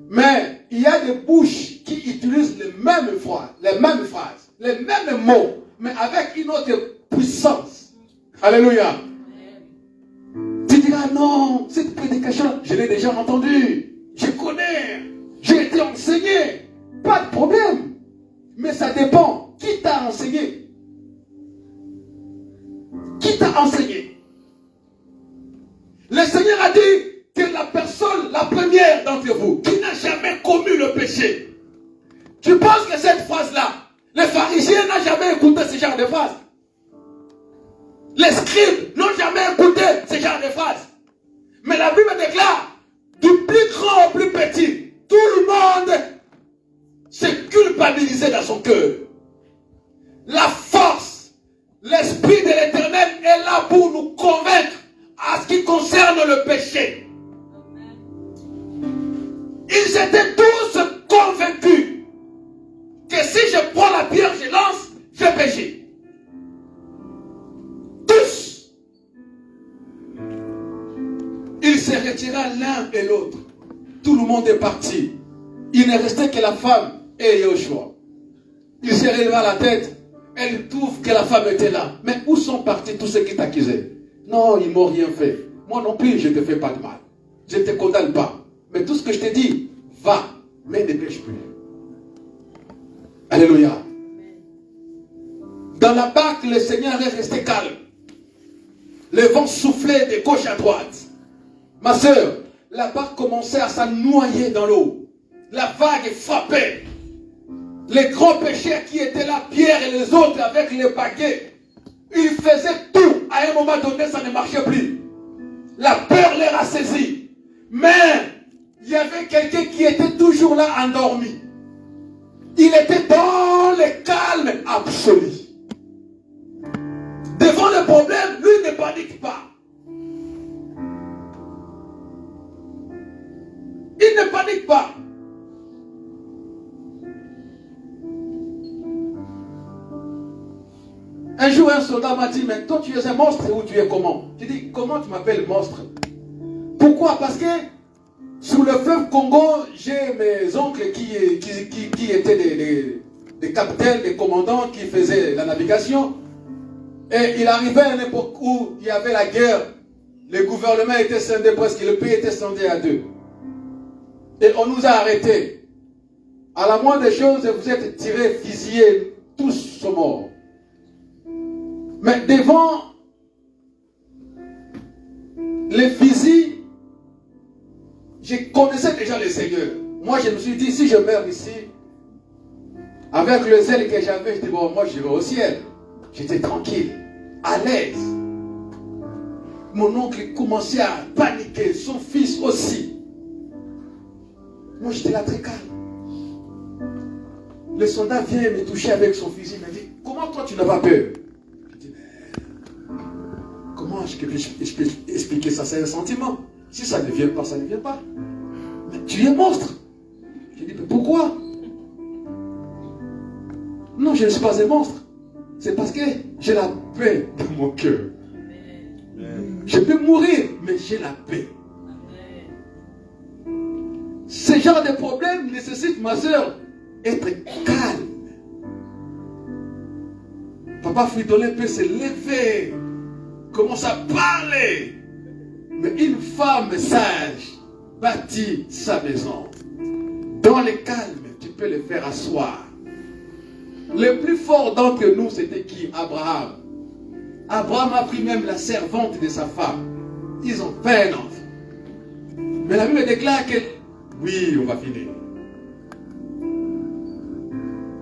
Mais il y a des bouches qui utilisent les mêmes phrases, les mêmes mots, mais avec une autre puissance. Alléluia. Tu diras, non, cette prédication, je l'ai déjà entendue. Je connais. J'ai été enseigné. Pas de problème. Mais ça dépend. Qui t'a enseigné? Qui t'a enseigné? Le Seigneur a dit que la personne, la première d'entre vous, qui n'a jamais commis le péché. Tu penses que cette phrase-là, les pharisiens n'ont jamais écouté ce genre de phrase? Les scribes n'ont jamais écouté ce genre de phrase. Mais la Bible déclare, du plus grand au plus petit, tout le monde s'est culpabilisé dans son cœur. La force, l'Esprit de l'Éternel est là pour nous convaincre à ce qui concerne le péché. Ils étaient tous convaincus que si je prends la pierre, je lance, je vais pécher. Tous. Ils se retiraient l'un et l'autre. Tout le monde est parti. Il ne restait que la femme et Yoshua. Il se releva la tête. Elle trouve que la femme était là. Mais où sont partis tous ceux qui t'accusaient? Non, ils ne m'ont rien fait. Moi non plus, je ne te fais pas de mal. Je ne te condamne pas. Mais tout ce que je te dis, va, mais ne pêche plus. Alléluia. Dans la barque, le Seigneur est resté calme. Le vent soufflait de gauche à droite. Ma soeur, la barque commençait à se noyer dans l'eau. La vague frappait. Les grands pécheurs qui étaient là, Pierre et les autres avec les baguettes, ils faisaient tout. À un moment donné, ça ne marchait plus. La peur les a saisis. Mais il y avait quelqu'un qui était toujours là endormi. Il était dans le calme absolu. Devant le problème, lui ne panique pas. panique pas. Un jour, un soldat m'a dit, mais toi, tu es un monstre ou tu es comment? J'ai dit, comment tu m'appelles monstre? Pourquoi? Parce que sous le fleuve Congo, j'ai mes oncles qui étaient des capitaines, des commandants qui faisaient la navigation. Et il arrivait à une époque où il y avait la guerre. Le gouvernement était scindé presque, le pays était scindé à deux. Et on nous a arrêtés. À la moindre des choses, vous êtes tirés, fusillés, tous sont morts. Mais devant les fusils, je connaissais déjà le Seigneur. Moi, je me suis dit, si je meurs ici, avec le zèle que j'avais, je dis, bon, moi, je vais au ciel. J'étais tranquille, à l'aise. Mon oncle commençait à paniquer, son fils aussi. Moi, j'étais là très calme. Le soldat vient me toucher avec son fusil, il me dit, comment toi, tu n'as pas peur? Je dis, mais comment je peux expliquer ça? C'est un sentiment. Si ça ne vient pas, ça ne vient pas. Mais tu es monstre. Je dis, mais pourquoi? Non, je ne suis pas un monstre. C'est parce que j'ai la paix dans mon cœur. Je peux mourir, mais j'ai la paix. Ce genre de problème nécessite, ma soeur, être calme. Papa Fridolin peut se lever, commence à parler. Mais une femme sage bâtit sa maison. Dans le calme, tu peux le faire asseoir. Le plus fort d'entre nous, c'était qui? Abraham. Abraham a pris même la servante de sa femme. Ils ont fait un enfant. Mais la Bible déclare que, oui, on va finir.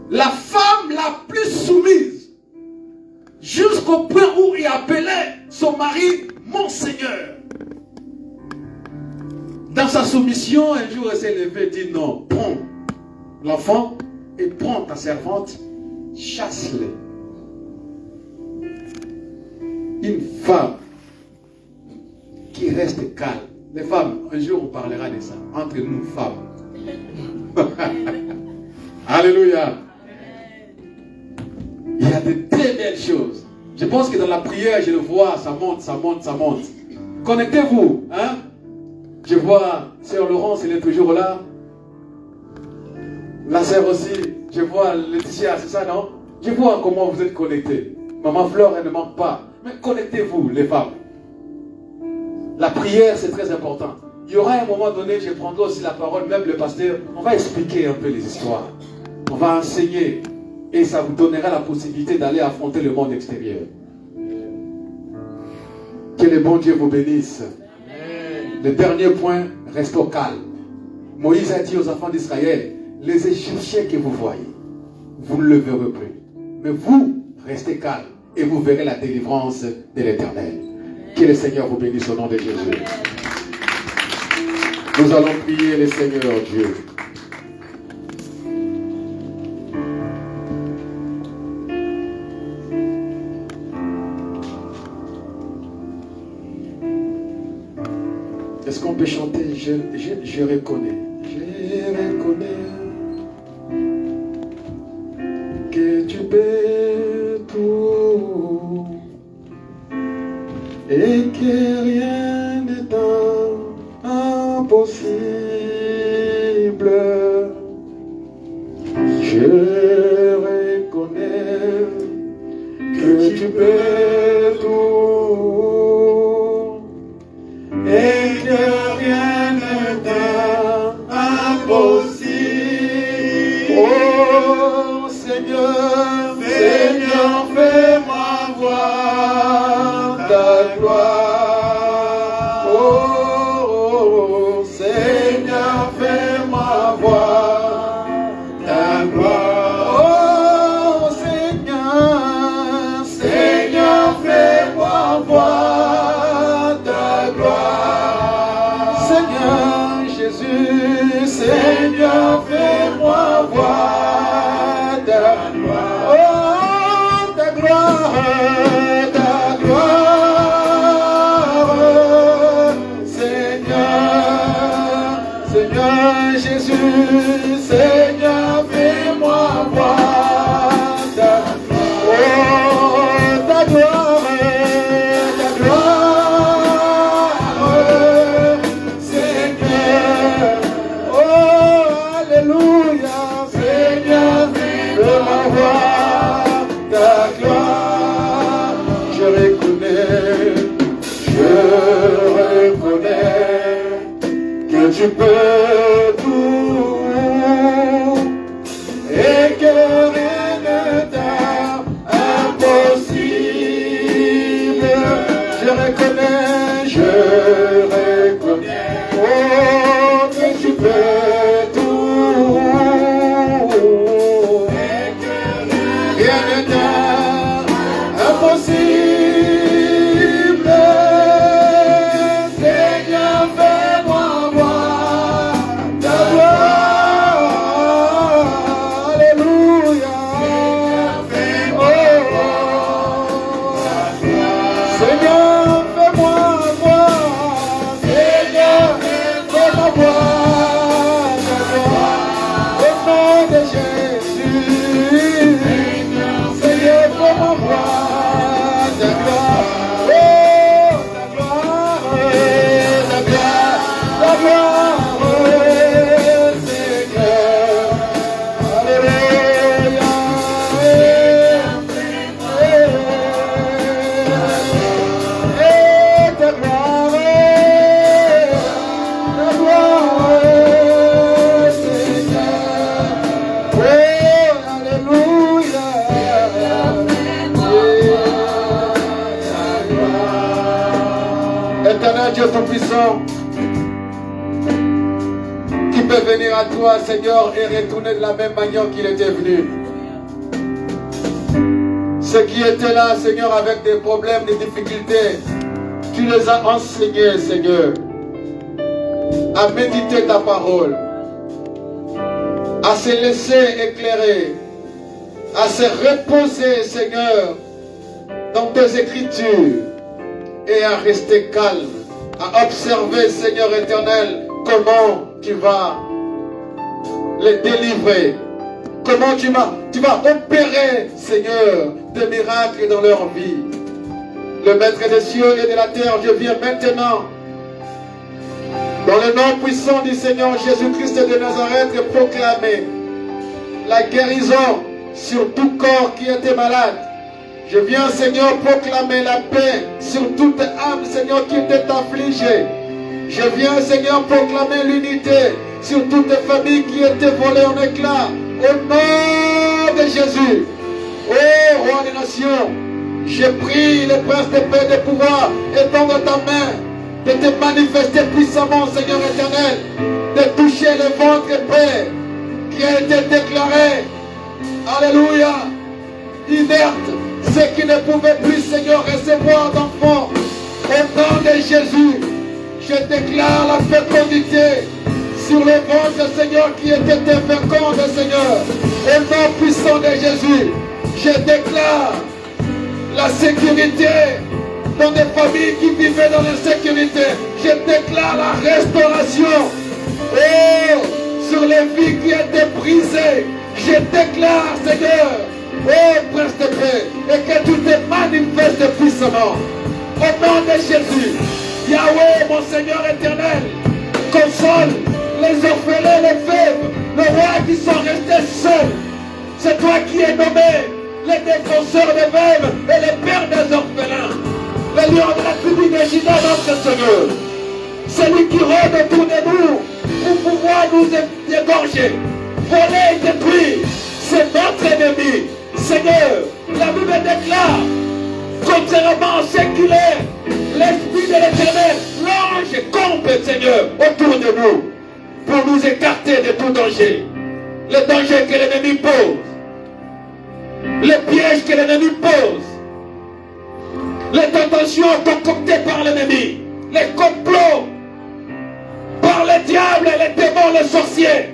La femme la plus soumise, jusqu'au point où il appelait son mari mon Seigneur. Dans sa soumission, un jour, elle s'est levée et dit, non, prends l'enfant et prends ta servante, chasse-les. Une femme qui reste calme. Les femmes, un jour on parlera de ça. Entre nous, femmes. Alléluia. Il y a de très belles choses. Je pense que dans la prière, je le vois, ça monte, ça monte, ça monte. Connectez-vous. Hein? Je vois Sœur Laurence, elle est toujours là. La sœur aussi. Je vois Laetitia, c'est ça, non? Je vois comment vous êtes connectés. Maman Fleur, elle ne manque pas. Mais connectez-vous, les femmes. La prière, c'est très important. Il y aura un moment donné, je prendrai aussi la parole, même le pasteur. On va expliquer un peu les histoires. On va enseigner. Et ça vous donnera la possibilité d'aller affronter le monde extérieur. Que le bon Dieu vous bénisse. Le dernier point, reste au calme. Moïse a dit aux enfants d'Israël, les Égyptiens que vous voyez, vous ne le verrez plus. Mais vous, restez calme et vous verrez la délivrance de l'Éternel. Que le Seigneur vous bénisse au nom de Jésus. Nous allons prier le Seigneur Dieu. Est-ce qu'on peut chanter? Je reconnais. Je reconnais que tu peux tout et que rien n'est impossible. Je reconnais que tu peux tout et que rien n'est impossible. Oh Seigneur, Seigneur, fais-moi voir ta gloire. Oh Seigneur, fais-moi voir ta gloire. Oh Seigneur, Seigneur, fais-moi voir ta gloire. Seigneur Jésus, Seigneur, fais-moi voir ta gloire. Oh, ta gloire, ta gloire. gloire. Je reconnais que tu peux tout et que rien ne t'est impossible. Je reconnais, oh, que tu peux tout et que rien ne t'est impossible. Seigneur, fais-moi voir ta gloire. Alléluia. Seigneur, fais-moi voir. Seigneur, fais-moi voir ta gloire. Au nom de Jésus. Seigneur, fais-moi voir ta gloire. Oh, ta gloire, ta gloire, ta gloire, Seigneur. Alléluia. Ta gloire, Seigneur. Oh, alléluia. Éternel Dieu Tout-Puissant, qui peut venir à toi, Seigneur, et retourner de la même manière qu'il était venu. Ceux qui étaient là, Seigneur, avec des problèmes, des difficultés, tu les as enseignés, Seigneur, à méditer ta parole, à se laisser éclairer, à se reposer, Seigneur, dans tes écritures et à rester calme, à observer, Seigneur éternel, comment tu vas les délivrer, comment tu vas opérer, Seigneur, des miracles dans leur vie. Le Maître des cieux et de la terre, je viens maintenant, dans le nom puissant du Seigneur Jésus-Christ de Nazareth, proclamer la guérison sur tout corps qui était malade. Je viens, Seigneur, proclamer la paix sur toute âme, Seigneur, qui était affligée. Je viens, Seigneur, proclamer l'unité sur toute famille qui était volée en éclats. Au nom de Jésus, ô roi des nations, je prie le prince de paix et de pouvoir, étendre ta main, de te manifester puissamment, Seigneur éternel, de toucher le ventre paix qui a été déclaré, alléluia, inerte, ceux qui ne pouvaient plus, Seigneur, recevoir d'enfants. Au nom de Jésus, je déclare la fécondité sur le ventre, Seigneur, qui était fécond, Seigneur. Au nom puissant de Jésus, je déclare la sécurité dans des familles qui vivaient dans l'insécurité. Je déclare la restauration sur les vies qui étaient brisées. Je déclare, Seigneur, prince de paix, et que tu te manifestes puissamment. Au nom de Jésus, Yahweh, mon Seigneur éternel, console les orphelins, les veuves, les rois qui sont restés seuls. C'est toi qui es nommé les défenseurs des veuves et les pères des orphelins. Le lion de la tribu de Juda, notre Seigneur. Celui qui rôde autour de nous pour pouvoir nous égorger, voler et détruire. C'est notre ennemi. Seigneur, la Bible déclare, contrairement à ce qu'il est, l'Esprit de l'Éternel, l'ange campe, Seigneur, autour de nous, pour nous écarter de tout danger. Le danger que l'ennemi pose, les pièges que l'ennemi pose, les tentations concoctées par l'ennemi, les complots par le diable, les démons, les sorciers.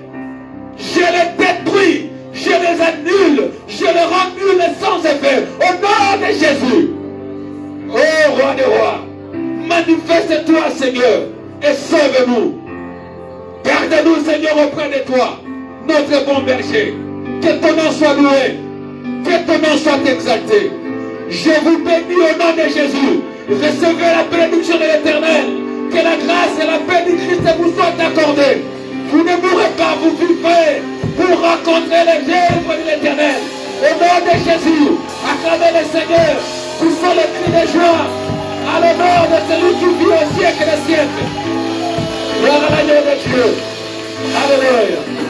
Je les détruis, je les annule, je les rends nuls et sans effet. Au nom de Jésus. Oh roi des rois, manifeste-toi, Seigneur, et sauve-nous. Garde-nous, Seigneur, auprès de toi, notre bon berger. Que ton nom soit loué, que ton nom soit exalté. Je vous bénis au nom de Jésus. Recevez la bénédiction de l'Éternel. Que la grâce et la paix du Christ vous soient accordées. Vous ne mourrez pas, vous vivez pour rencontrer les œuvres de l'Éternel. Au nom de Jésus, acclamez le Seigneur. Poussons le cri de joie à l'honneur de celui qui vit au siècle des siècles. Gloire à l'agneau de Dieu. Alléluia.